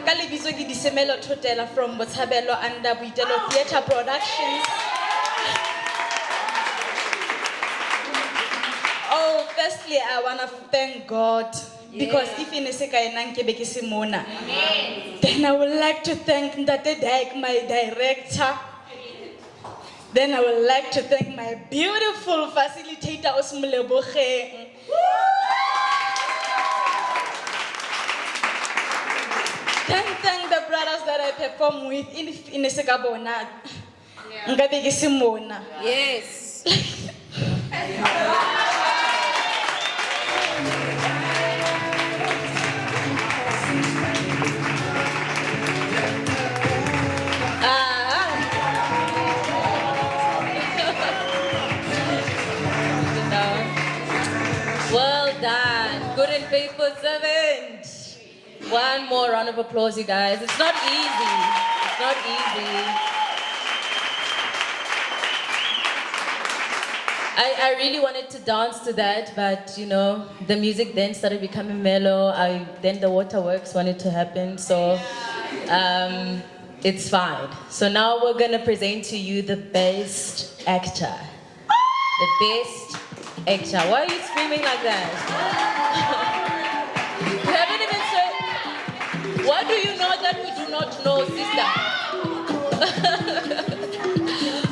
Ka lebitso ke Disemelo Thotela from Botshabelo under Boitelo Theatre Productions. Oh, firstly, I want to thank God because if in a second then I would like to thank Ndate Daik, my director. Then I would like to thank my beautiful facilitator, Osmuleboge. Thank the brothers that I perform with in a Segabona. Yes. Well done. Good and faithful servant. One more round of applause, you guys. It's not easy. I really wanted to dance to that, but the music then started becoming mellow. Then the waterworks wanted to happen, so it's fine. So now we're gonna present to you the best actor. The best actor. Why are you screaming like that? You haven't even said. What do you know that we do not know, sister?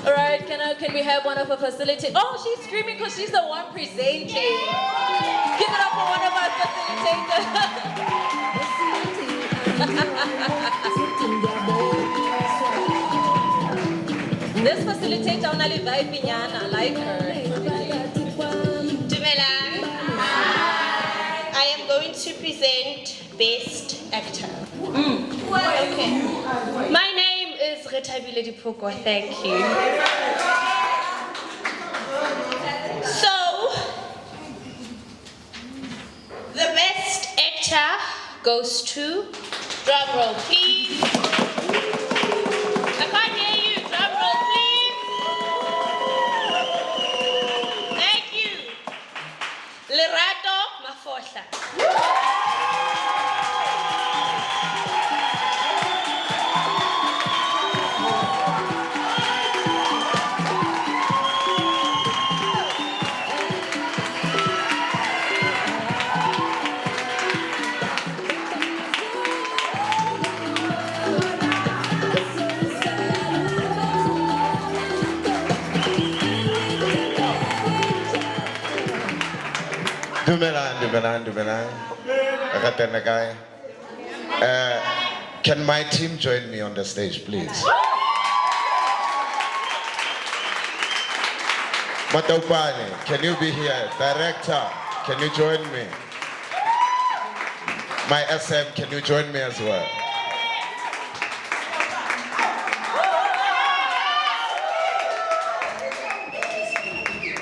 All right, can we have one of our facilitators? Oh, she's screaming because she's the one presenting. Give it up for one of our facilitators. This facilitator, only Vaipinyana, I like her. Dumelang. I am going to present Best Actor. Okay. My name is Retabile Dipoko. Thank you. So, the Best Actor goes to, drum roll please. I can't hear you. Drum roll please. Thank you. Lerato Mafohla. Dumelang. Can my team join me on the stage, please? Mataupani, can you be here? Director, can you join me? My SM, can you join me as well?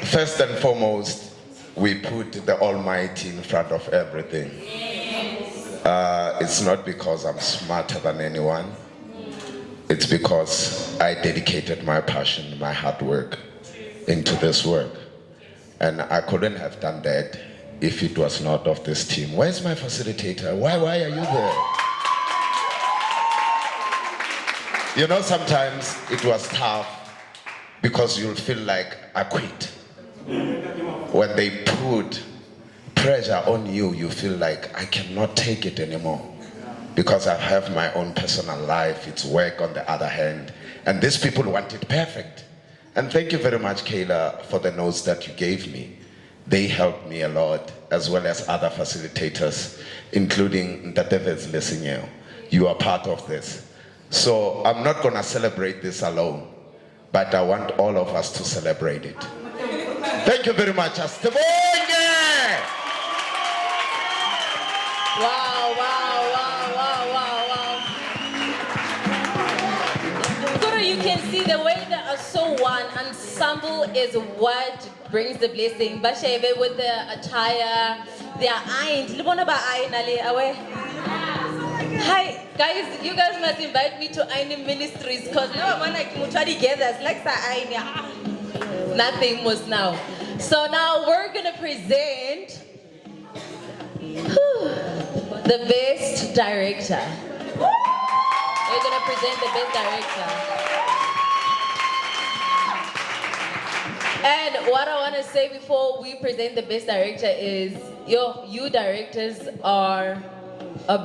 First and foremost, we put the Almighty in front of everything. It's not because I'm smarter than anyone. It's because I dedicated my passion, my hard work into this work. And I couldn't have done that if it was not of this team. Where's my facilitator? Why are you there? You know, sometimes it was tough because you'll feel like I quit. When they put pressure on you, you feel like I cannot take it anymore because I have my own personal life, it's work on the other hand, and these people want it perfect. And thank you very much, Kayla, for the notes that you gave me. They helped me a lot, as well as other facilitators, including Ntateves Lesinyo. You are part of this. So I'm not gonna celebrate this alone, but I want all of us to celebrate it. Thank you very much. Wow, wow, wow, wow, wow, wow. Koro, you can see the way that are so one ensemble is what brings the blessing. Bashebe with the attire, they are ironed. Hi, guys, you guys must invite me to Ironing Ministries because now I'm like together. It's like nothing was now. So now we're gonna present the best director. We're gonna present the best director. And what I wanna say before we present the best director is, you directors are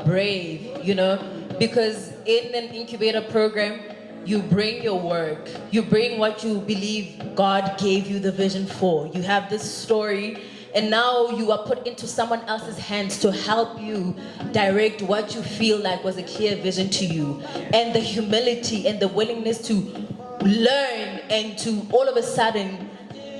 brave, you know, because in an incubator program, you bring your work, you bring what you believe God gave you the vision for. You have this story, and now you are put into someone else's hands to help you direct what you feel like was a clear vision to you. And the humility and the willingness to learn and to all of a sudden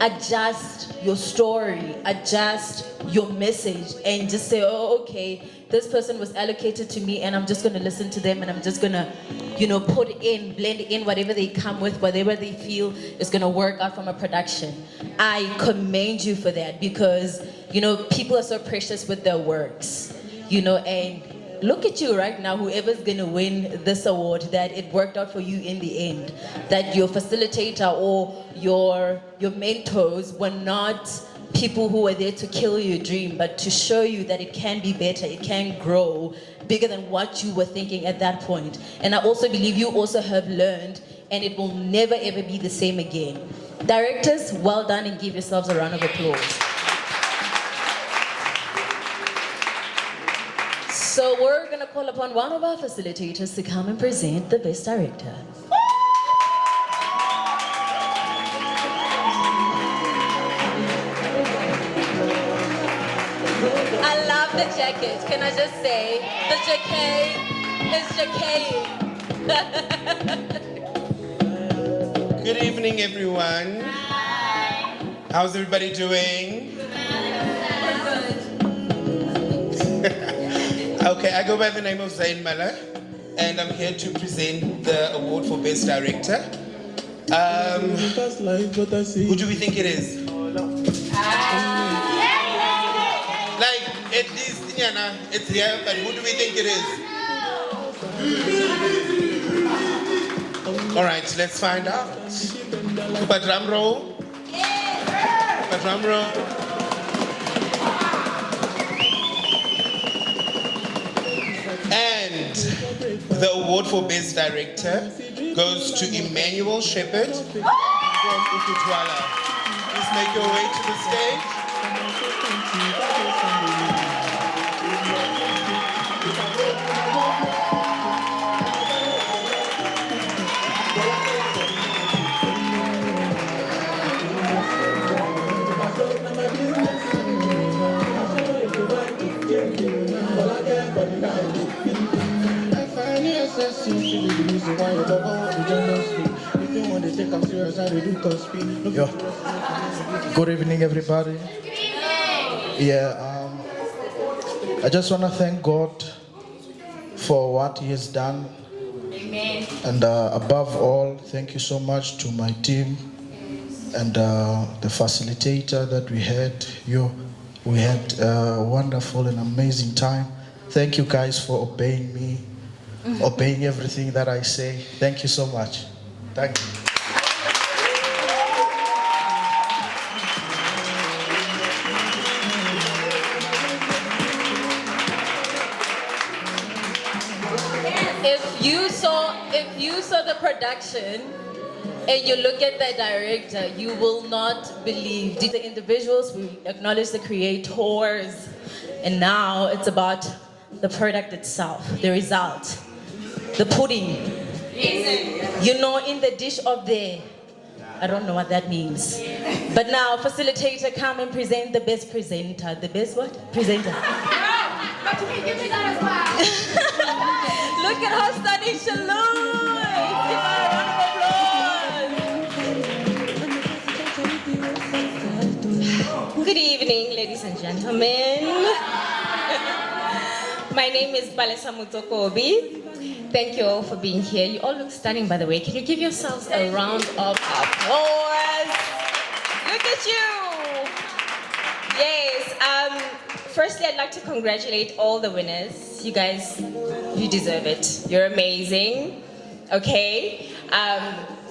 adjust your story, adjust your message, and just say, oh, okay, this person was allocated to me and I'm just gonna listen to them and I'm just gonna, you know, put in, blend in whatever they come with, whatever they feel is gonna work out from a production. I commend you for that because, you know, people are so precious with their works, you know, and look at you right now, whoever's gonna win this award, that it worked out for you in the end, that your facilitator or your mentors were not people who were there to kill your dream, but to show you that it can be better, it can grow bigger than what you were thinking at that point. And I also believe you also have learned, and it will never ever be the same again. Directors, well done, and give yourselves a round of applause. So we're gonna call upon one of our facilitators to come and present the best director. I love the jacket. Can I just say, the jacket is jacket. Good evening, everyone. Hi. How's everybody doing? Okay, I go by the name of Zain Mala, and I'm here to present the award for Best Director. Who do we think it is? Like, at least, it's here, but who do we think it is? All right, let's find out. But drum roll. But drum roll. And the award for Best Director goes to Emmanuel Shepherd from Ukutwala. Please make your way to the stage. Yo. Good evening, everybody. Yeah, I just want to thank God for what He has done. Amen. And above all, thank you so much to my team and the facilitator that we had. We had a wonderful and amazing time. Thank you guys for obeying me, obeying everything that I say. Thank you so much. Thank you. If you saw the production and you look at the director, you will not believe. The individuals, we acknowledge the creators, and now it's about the product itself, the result, the pudding. You know, in the dish of the, I don't know what that means. But now, facilitator, come and present the best presenter. The best what? Presenter. Look at how stunning she looks. Give her a round of applause. Good evening, ladies and gentlemen. My name is Balesa Mutsokobi. Thank you all for being here. You all look stunning, by the way. Can you give yourselves a round of applause? Look at you. Yes. Firstly, I'd like to congratulate all the winners. You guys, you deserve it. You're amazing. Okay.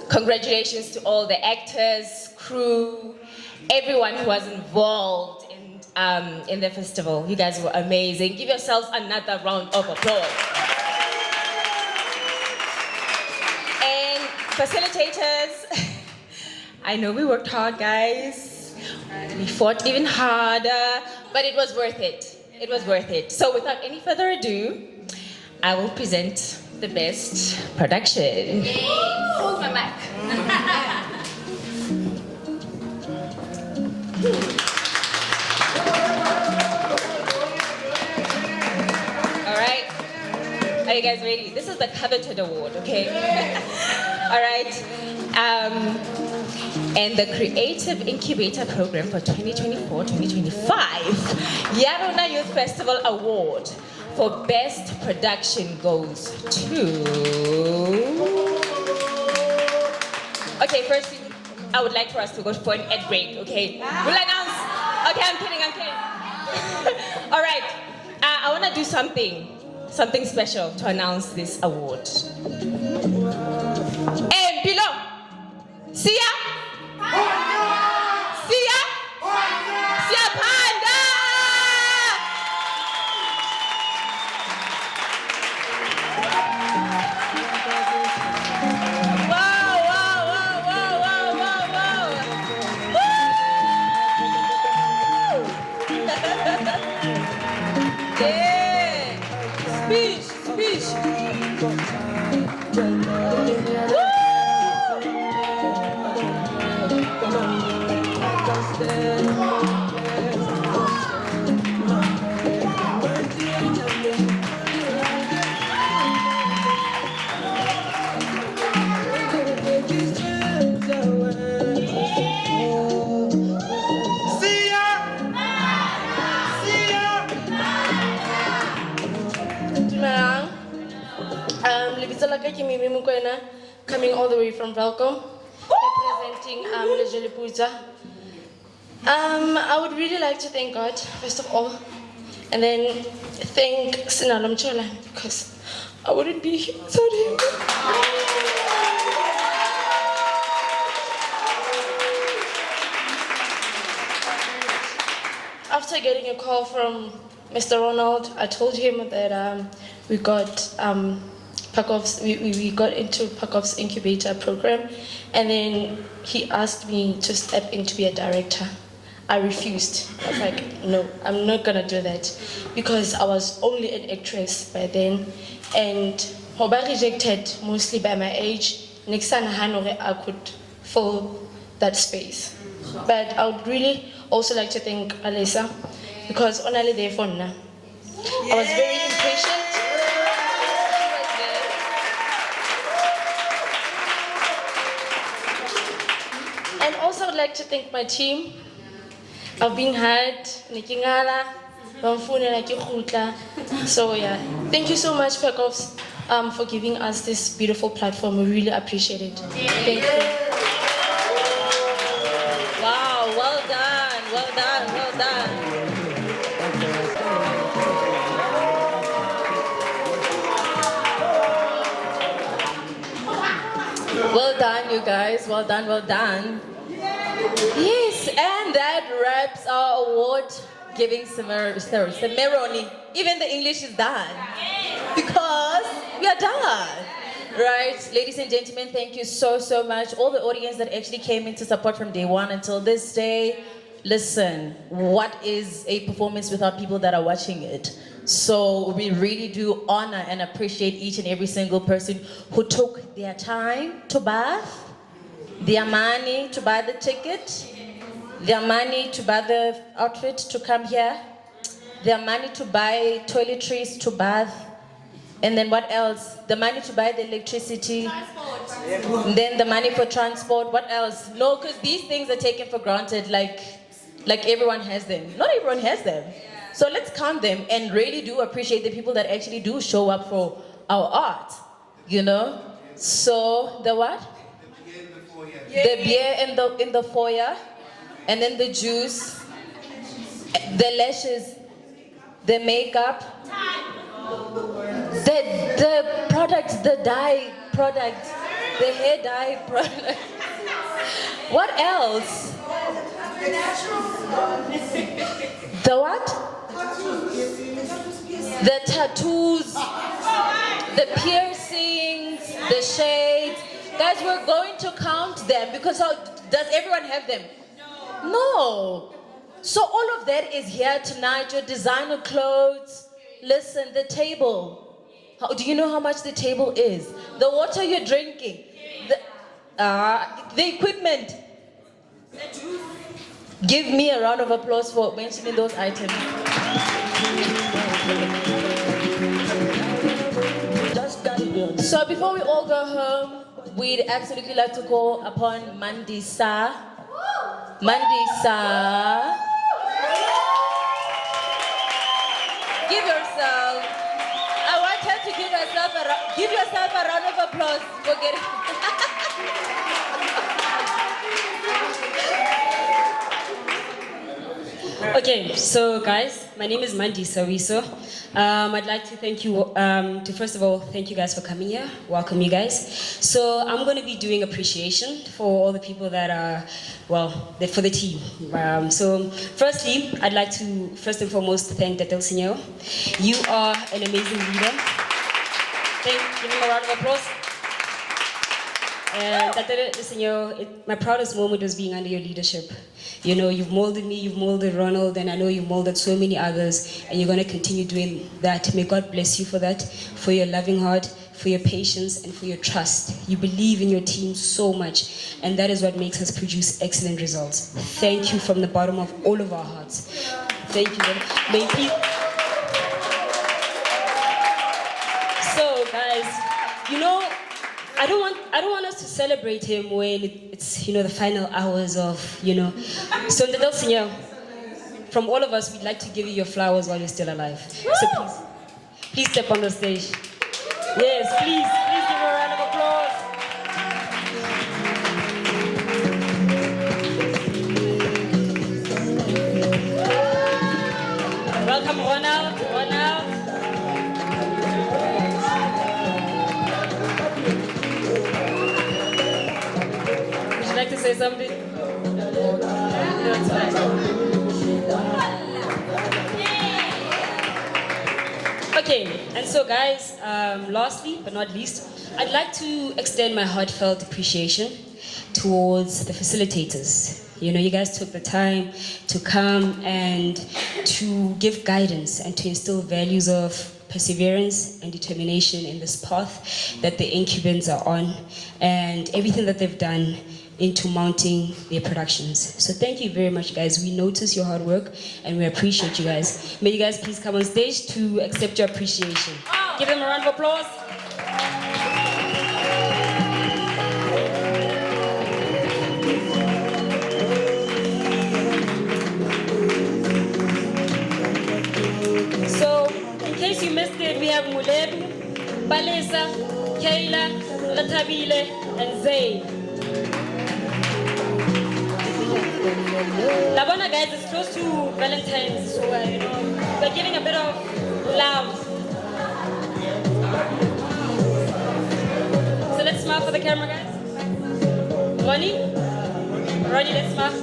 Congratulations to all the actors, crew, everyone who was involved in the festival. You guys were amazing. Give yourselves another round of applause. And facilitators, I know we worked hard, guys. We fought even harder, but it was worth it. It was worth it. So without any further ado, I will present the best production. Hold my mic. All right. Are you guys ready? This is the coveted award, okay? All right. And the Creative Incubator Program for 2024-2025 Yarona Youth Festival Award for Best Production goes to... Okay, first I would like for us to go for an ad break, okay? We'll announce... Okay, I'm kidding. All right, I want to do something special to announce this award. Hey, below! See ya! Coming all the way from Velcom, representing Lejelipuza. I would really like to thank God, first of all, and then thank Sinalom Chola, because I wouldn't be here without him. After getting a call from Mr. Ronald, I told him that we got Pacofs, we got into Pacofs Incubator Program, and then he asked me to step in to be a director. I refused. I was like, no, I'm not gonna do that, because I was only an actress by then, and Hoba rejected mostly by my age. Next time I could fill that space. But I would really also like to thank Alisa, because only there for now. I was very impatient. And also I would like to thank my team. I've been hard, Nikingala, so yeah, thank you so much, Pacofs, for giving us this beautiful platform. We really appreciate it. Thank you. Wow, well done, well done, well done. guys. Well done, well done. Yes, and that wraps our award giving ceremony. Even the English is done. Because we are done. Right, ladies and gentlemen, thank you so much. All the audience that actually came in to support from day one until this day. Listen, what is a performance without people that are watching it? So we really do honor and appreciate each and every single person who took their time to bath, their money to buy the ticket, their money to buy the outfit to come here, their money to buy toiletries to bath, and then what else? The money to buy the electricity, then the money for transport, what else? No, because these things are taken for granted like everyone has them. Not everyone has them. So let's count them and really do appreciate the people that actually do show up for our art, you know? So the what? The beer in the foyer, and then the juice, the lashes, the makeup, the products, the dye products, the hair dye product. What else? The what? The tattoos, the piercings, the shades. Guys, we're going to count them because does everyone have them? No. So all of that is here tonight, your designer clothes. Listen, the table. Do you know how much the table is? The water you're drinking. The equipment. Give me a round of applause for mentioning those items. So before we all go home, we'd absolutely like to call upon Mandisa. Mandisa. Give yourself. I want her to give yourself a round of applause for getting. Okay, so guys, my name is Mandi Sawiso. I'd like to thank you, first of all, thank you guys for coming here. Welcome you guys. So I'm going to be doing appreciation for all the people that are, for the team. So firstly, I'd like to first and foremost thank Datel Senor. You are an amazing leader. Give him a round of applause. And Datel Senor, my proudest moment was being under your leadership. You know, you've molded me, you've molded Ronald, and I know you've molded so many others, and you're going to continue doing that. May God bless you for that, for your loving heart, for your patience, and for your trust. You believe in your team so much, and that is what makes us produce excellent results. Thank you from the bottom of all of our hearts. Thank you. May people... So, guys, you know, I don't want us to celebrate him when it's the final hours of So Datel Senor, from all of us, we'd like to give you your flowers while you're still alive. So please step on the stage. Yes, please give her a round of applause. Welcome, Ronald. Would you like to say something? No, it's fine. Okay, and so guys, lastly but not least, I'd like to extend my heartfelt appreciation towards the facilitators. You guys took the time to come and to give guidance and to instill values of perseverance and determination in this path that the incumbents are on, and everything that they've done into mounting their productions. So thank you very much, guys. We notice your hard work and we appreciate you guys. May you guys please come on stage to accept your appreciation. Give them a round of applause. So, in case you missed it, we have Mulebu, Balesa, Kayla, Latabile, and Zayn. Labona, guys, it's close to Valentine's, so we're giving a bit of love. So let's smile for the camera, guys. Ronnie? Ronnie, let's mark.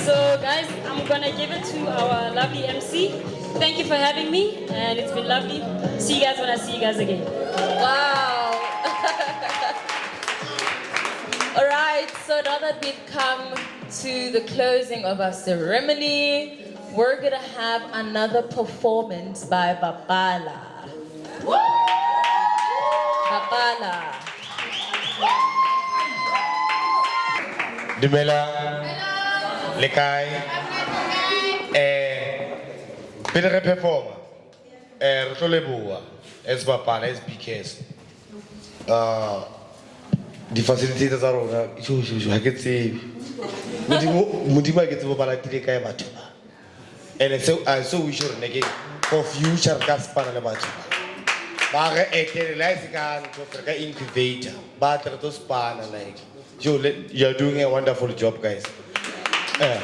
So guys, I'm gonna give it to our lovely MC. Thank you for having me, and it's been lovely. See you guys when I see you guys again. Wow. All right, so now that we've come to the closing of our ceremony, we're gonna have another performance by Babala. Babala. Dumela. Lekai. Pele re performa. Re tlo leboha as Babala, as BKS. Di facilitators tsa rona, ha ke tsebe. Modimo ha ke tsebe ba latile kae batho ba. And so we should again for future ka spana le batho ba re etelize ka ntho ka incubator ba tla to spana like you're doing a wonderful job, guys. Le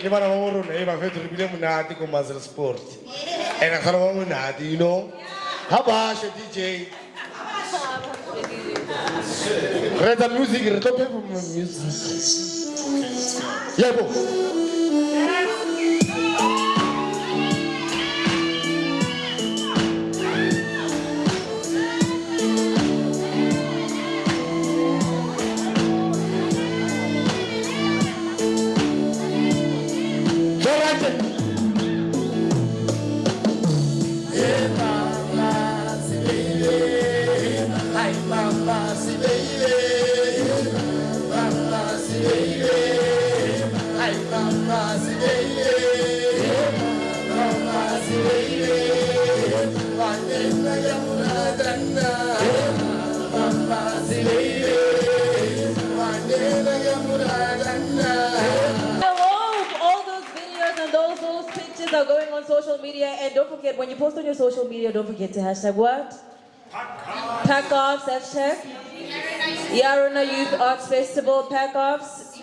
bana ba rona ba fetso re bile monate ko Mazel Sport and a kana ba monate, you know. Ha ba sho DJ read the music, read the music. Yeah, go. Are going on social media, and don't forget, when you post on your social media, don't forget to hashtag what? Pacofs, hashtag Yarona Youth Arts Festival, Pacofs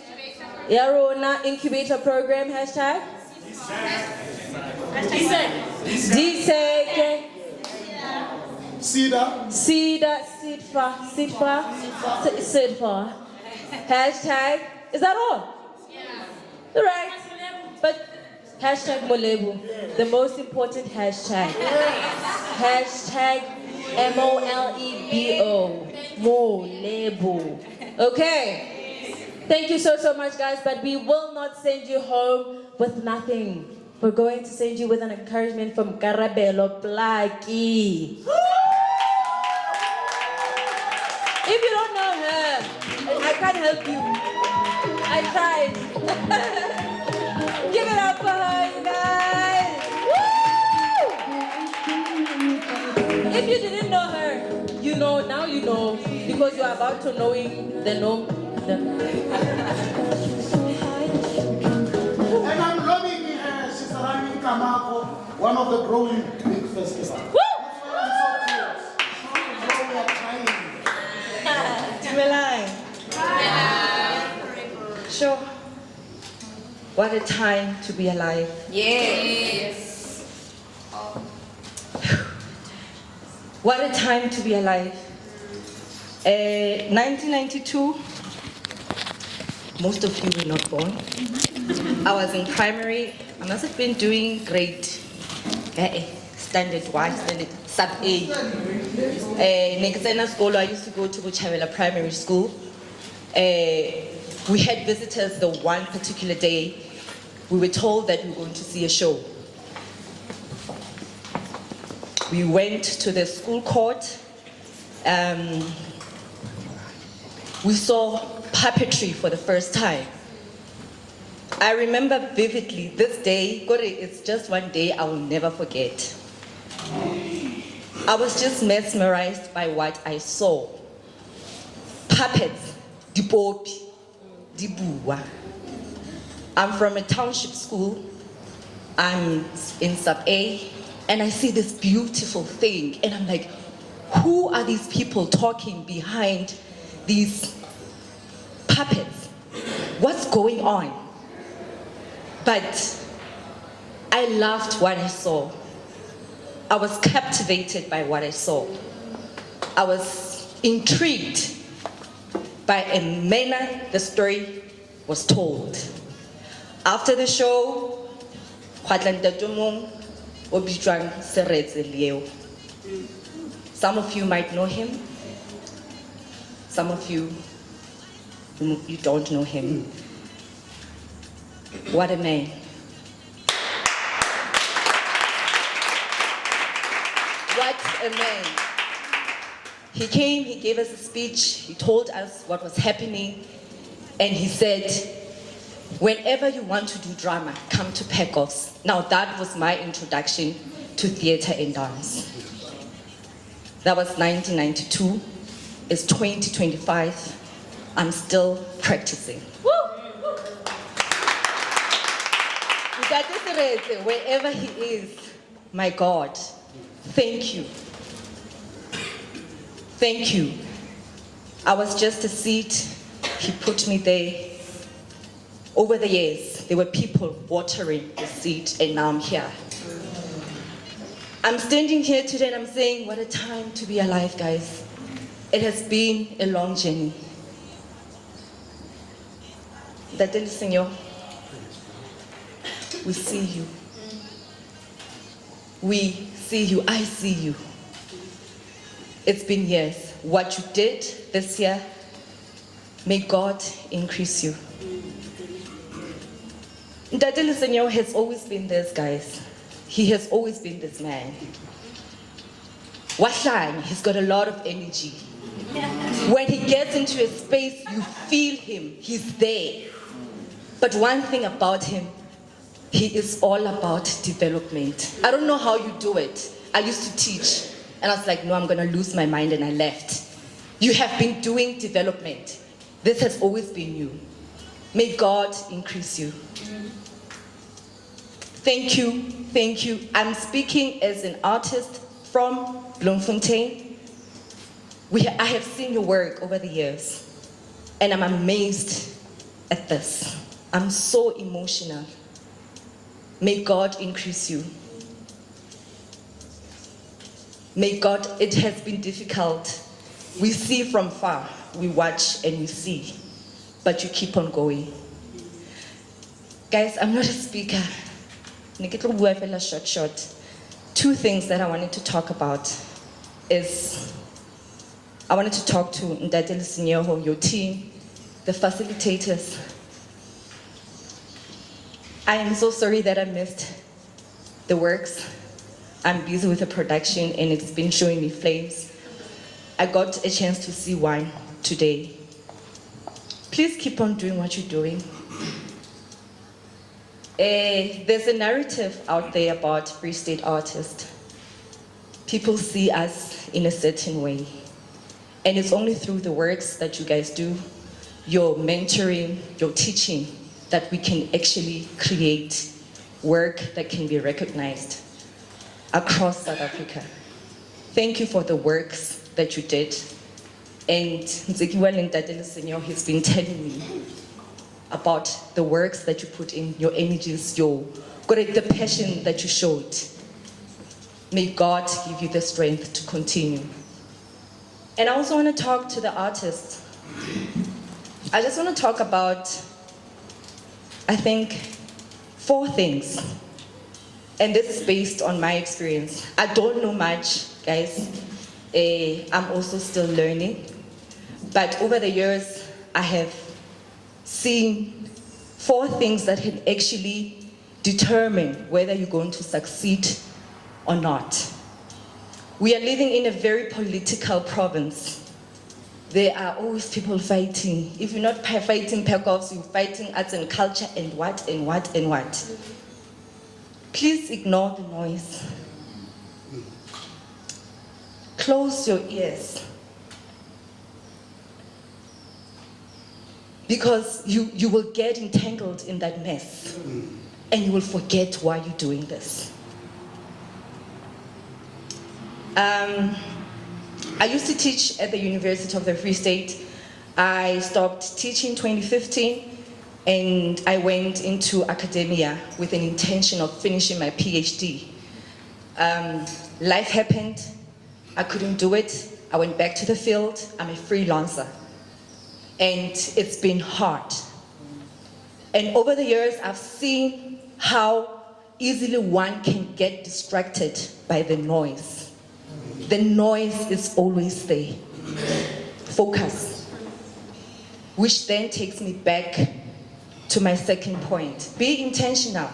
Yarona Incubator Program, hashtag DSEC SIDFA hashtag, is that all? Yeah. Right, but hashtag Molebu, the most important hashtag. Hashtag MOLEBO. Molebu. Okay. Thank you so much, guys, but we will not send you home with nothing. We're going to send you with an encouragement from Karabelo Plaki. If you don't know her, I can't help you. I tried. Give it up for her, you guys. Woo! If you didn't know her, you know, now you know, because you're about to knowing the know. And I'm loving her, she's running Kamako, one of the growing big festivals. Woo! Sure. What a time to be alive. Yes. What a time to be alive. 1992, most of you were not born. I was in primary. I must have been doing grade standard 1, standard sub A. Next school, I used to go to Buchavela Primary School. We had visitors the one particular day. We were told that we were going to see a show. We went to the school court. We saw puppetry for the first time. I remember vividly this day, it's just one day I will never forget. I was just mesmerized by what I saw. Puppets, dipopi, dibuwa. I'm from a township school. I'm in sub A, and I see this beautiful thing, and I'm like, who are these people talking behind these puppets? What's going on? But I loved what I saw. I was captivated by what I saw. I was intrigued by a manner the story was told. After the show, some of you might know him. Some of you don't know him. What a man. What a man. He came, he gave us a speech, he told us what was happening, and he said, whenever you want to do drama, come to Pacofs. Now that was my introduction to theater and dance. That was 1992. It's 2025. I'm still practicing. Wherever he is, my God, thank you. Thank you. I was just a seed. He put me there. Over the years, there were people watering the seed, and now I'm here. I'm standing here today and I'm saying, what a time to be alive, guys. It has been a long journey. Dadeli Senor, we see you. We see you, I see you. It's been years. What you did this year, may God increase you. Dadeli Senor has always been this, guys. He has always been this man. Washang, he's got a lot of energy. When he gets into a space, you feel him, he's there. But one thing about him, he is all about development. I don't know how you do it. I used to teach, and I was like, no, I'm gonna lose my mind, and I left. You have been doing development. This has always been you. May God increase you. Thank you, thank you. I'm speaking as an artist from Bloemfontein. I have seen your work over the years, and I'm amazed at this. I'm so emotional. May God increase you. May God, it has been difficult. We see from far, we watch and we see, but you keep on going. Guys, I'm not a speaker. Short. Two things that I wanted to talk about is, I wanted to talk to Ndadeli Sinyoho, your team, the facilitators. I am so sorry that I missed the works. I'm busy with the production and it's been showing me flames. I got a chance to see one today. Please keep on doing what you're doing. There's a narrative out there about Free State artists. People see us in a certain way. And it's only through the works that you guys do, your mentoring, your teaching, that we can actually create work that can be recognized across South Africa. Thank you for the works that you did. And Nzekiwa Ndadeli Senor has been telling me about the works that you put in, your energies, the passion that you showed. May God give you the strength to continue. And I also want to talk to the artists. I just want to talk about, I think, 4 things. And this is based on my experience. I don't know much, guys. I'm also still learning. But over the years, I have seen 4 things that can actually determine whether you're going to succeed or not. We are living in a very political province. There are always people fighting. If you're not fighting Pacofs, you're fighting arts and culture and what and what and what. Please ignore the noise. Close your ears. Because you will get entangled in that mess and you will forget why you're doing this. I used to teach at the University of the Free State. I stopped teaching 2015 and I went into academia with an intention of finishing my PhD. Life happened, I couldn't do it. I went back to the field, I'm a freelancer. And it's been hard. And over the years, I've seen how easily one can get distracted by the noise. The noise is always there. Focus. Which then takes me back to my second point. Be intentional.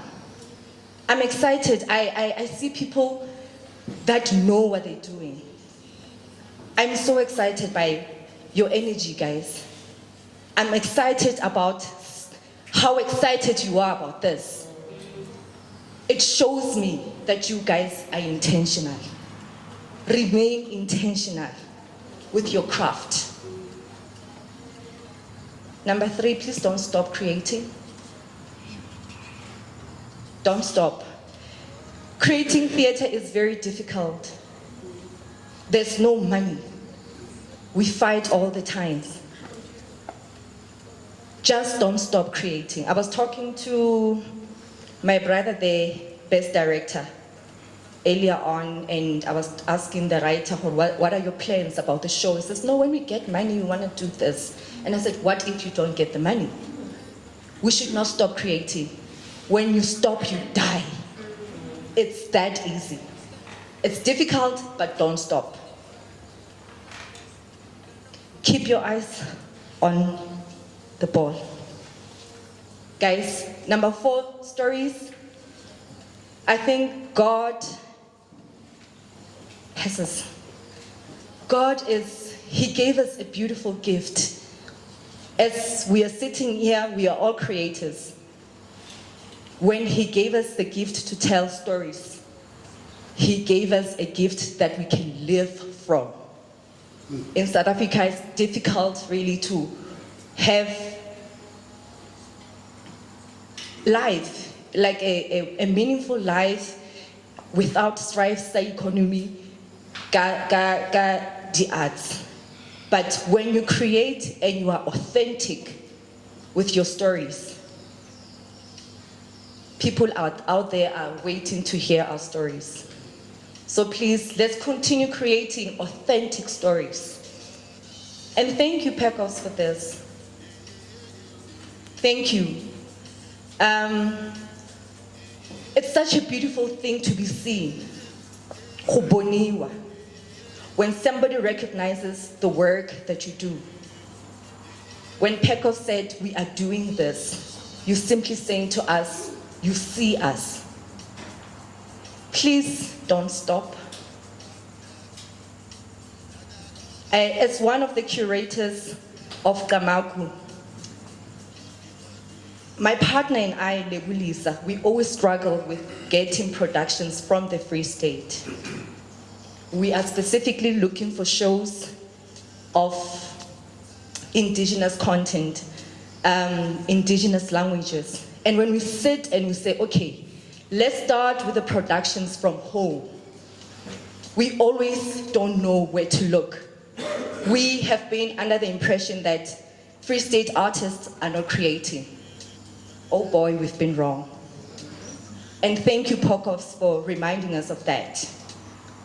I'm excited. I see people that know what they're doing. I'm so excited by your energy, guys. I'm excited about how excited you are about this. It shows me that you guys are intentional. Remain intentional with your craft. Number 3, please don't stop creating. Don't stop. Creating theater is very difficult. There's no money. We fight all the time. Just don't stop creating. I was talking to my brother, the best director, earlier on, and I was asking the writer, what are your plans about the show? He says, no, when we get money, we want to do this. And I said, what if you don't get the money? We should not stop creating. When you stop, you die. It's that easy. It's difficult, but don't stop. Keep your eyes on the ball. Guys, number 4, stories. I think God has us. He gave us a beautiful gift. As we are sitting here, we are all creators. When He gave us the gift to tell stories, He gave us a gift that we can live from. In South Africa, it's difficult really to have life, like a meaningful life without strife sa economy, the arts. But when you create and you are authentic with your stories, people out there are waiting to hear our stories. So please, let's continue creating authentic stories. And thank you, Pacofs, for this. Thank you. It's such a beautiful thing to be seen. When somebody recognizes the work that you do. When Pacofs said, we are doing this, you're simply saying to us, you see us. Please don't stop. As one of the curators of Kamaku, my partner and I, Lebulisa, we always struggle with getting productions from the Free State. We are specifically looking for shows of indigenous content, indigenous languages. And when we sit and we say, okay, let's start with the productions from home, we always don't know where to look. We have been under the impression that Free State artists are not creating. Oh boy, we've been wrong. And thank you, Pacofs, for reminding us of that.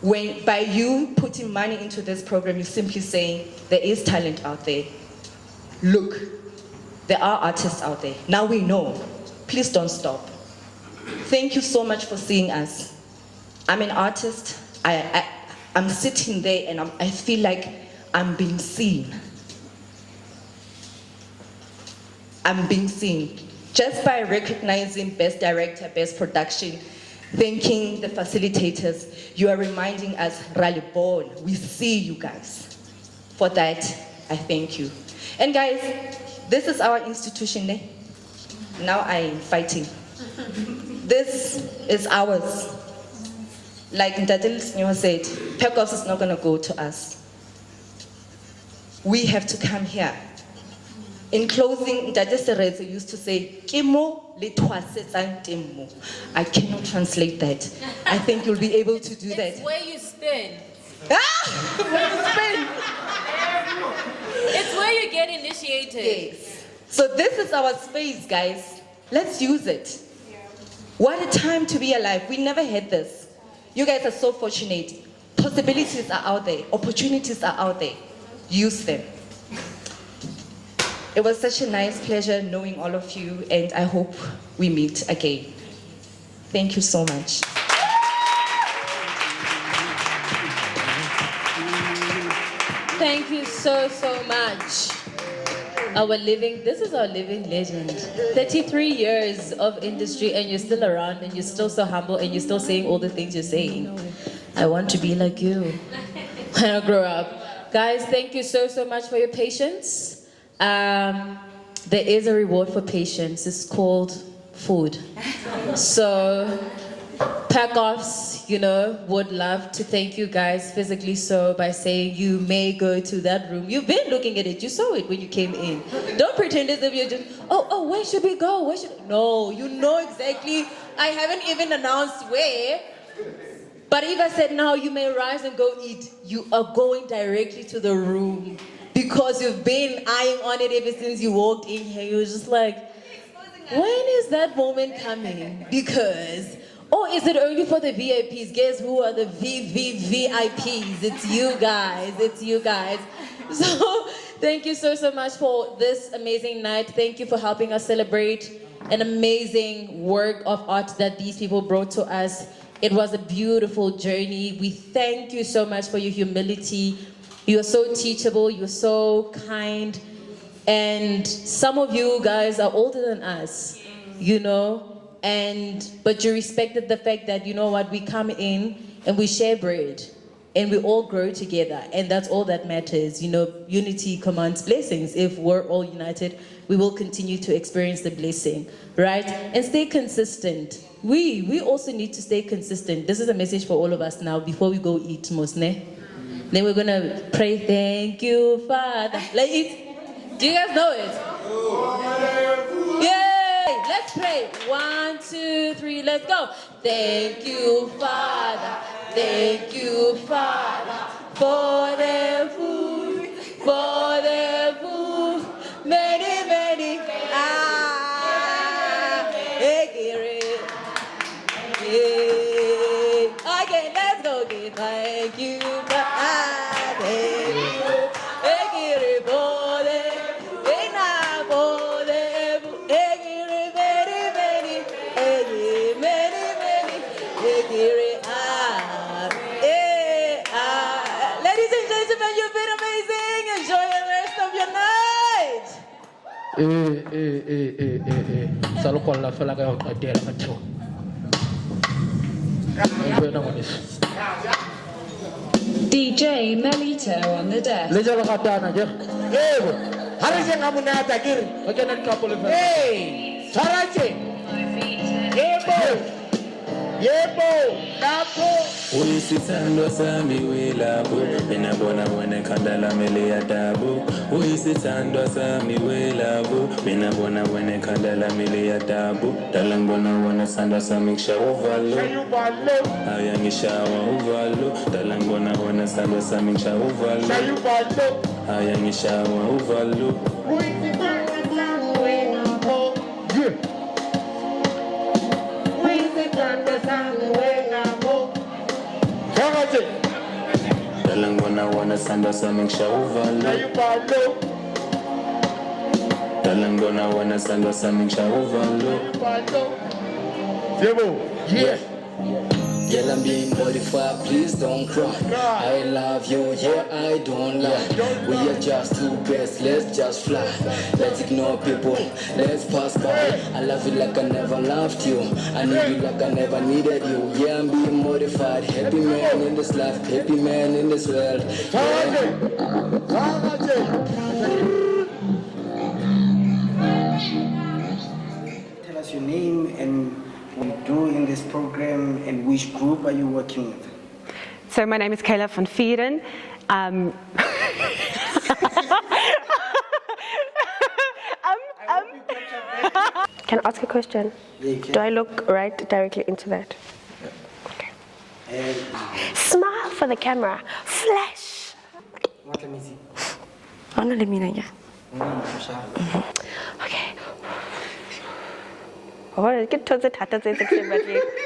When, by you putting money into this program, you're simply saying there is talent out there. Look, there are artists out there. Now we know. Please don't stop. Thank you so much for seeing us. I'm an artist. I'm sitting there and I feel like I'm being seen. I'm being seen. Just by recognizing Best Director, Best Production, thanking the facilitators, you are reminding us, Ralibon, we see you guys. For that, I thank you. And guys, this is our institution. Now I'm fighting. This is ours. Like Ndadil Snyo said, Pacofs is not going to go to us. We have to come here. In closing, Ndadil Seretse used to say, Kimo le twasetsang temo. I cannot translate that. I think you'll be able to do that. It's where you spin. Where you spin? It's where you get initiated. Yes. So this is our space, guys. Let's use it. What a time to be alive. We never had this. You guys are so fortunate. Possibilities are out there. Opportunities are out there. Use them. It was such a nice pleasure knowing all of you, and I hope we meet again. Thank you so much. Thank you so much. This is our living legend. 33 years of industry and you're still around and you're still so humble and you're still saying all the things you're saying. I want to be like you when I grow up. Guys, thank you so much for your patience. There is a reward for patience. It's called food. So Pacofs, would love to thank you guys physically by saying you may go to that room. You've been looking at it. You saw it when you came in. Don't pretend as if you're just, where should we go? No, you know exactly. I haven't even announced where. But if I said now you may rise and go eat, you are going directly to the room because you've been eyeing on it ever since you walked in here. You were just like, when is that moment coming? Because... or is it only for the VIPs? Guess who are the VVVIPs? It's you guys. It's you guys. So thank you so much for this amazing night. Thank you for helping us celebrate an amazing work of art that these people brought to us. It was a beautiful journey. We thank you so much for your humility. You are so teachable. You're so kind. And some of you guys are older than us, but you respected the fact that, we come in and we share bread and we all grow together. And that's all that matters. Unity commands blessings. If we're all united, we will continue to experience the blessing, right? And stay consistent. We also need to stay consistent. This is a message for all of us now before we go eat, Mosne. Then we're going to pray, thank you, Father. Let's eat. Do you guys know it? Yay! Let's pray. 1, 2, 3, let's go. Thank you, Father. Thank you, Father, for the food, Many. Okay, let's go. Thank you, Father. Thank you. Ladies and gentlemen, you've been amazing. Enjoy the rest of your night. DJ Melito on the desk. Uyisithandwa sami welapho mina bona wena khanda lami liyadabu Uyisithandwa sami welapho mina bona wena khanda lami liyadabu Dala ngibona wena sandwa sami ngishawa uvalo Aya ngishawa uvalo Dala ngibona wena sandwa sami ngishawa uvalo Aya ngishawa uvalo Dalang wana sanda saming shauvalo Dalang wana sanda saming shauvalo Yeah. Girl, I'm being modified, please don't cry. I love you, yeah, I don't lie. We are just two best, let's just fly. Let's ignore people, let's pass by. I love you like I never loved you. I need you like I never needed you. Yeah, I'm being modified. Happy man in this life, happy man in this world. Yeah. Tell us your name and what you do in this program and which group are you working with? So my name is Kayla van Vieren. Can I ask a question? Yeah, you can. Do I look right directly into that? Okay. Smile for the camera. Flash. What let me see? Let me know, yeah. Oh, ke ntho tse thata tse tse ke se batleng.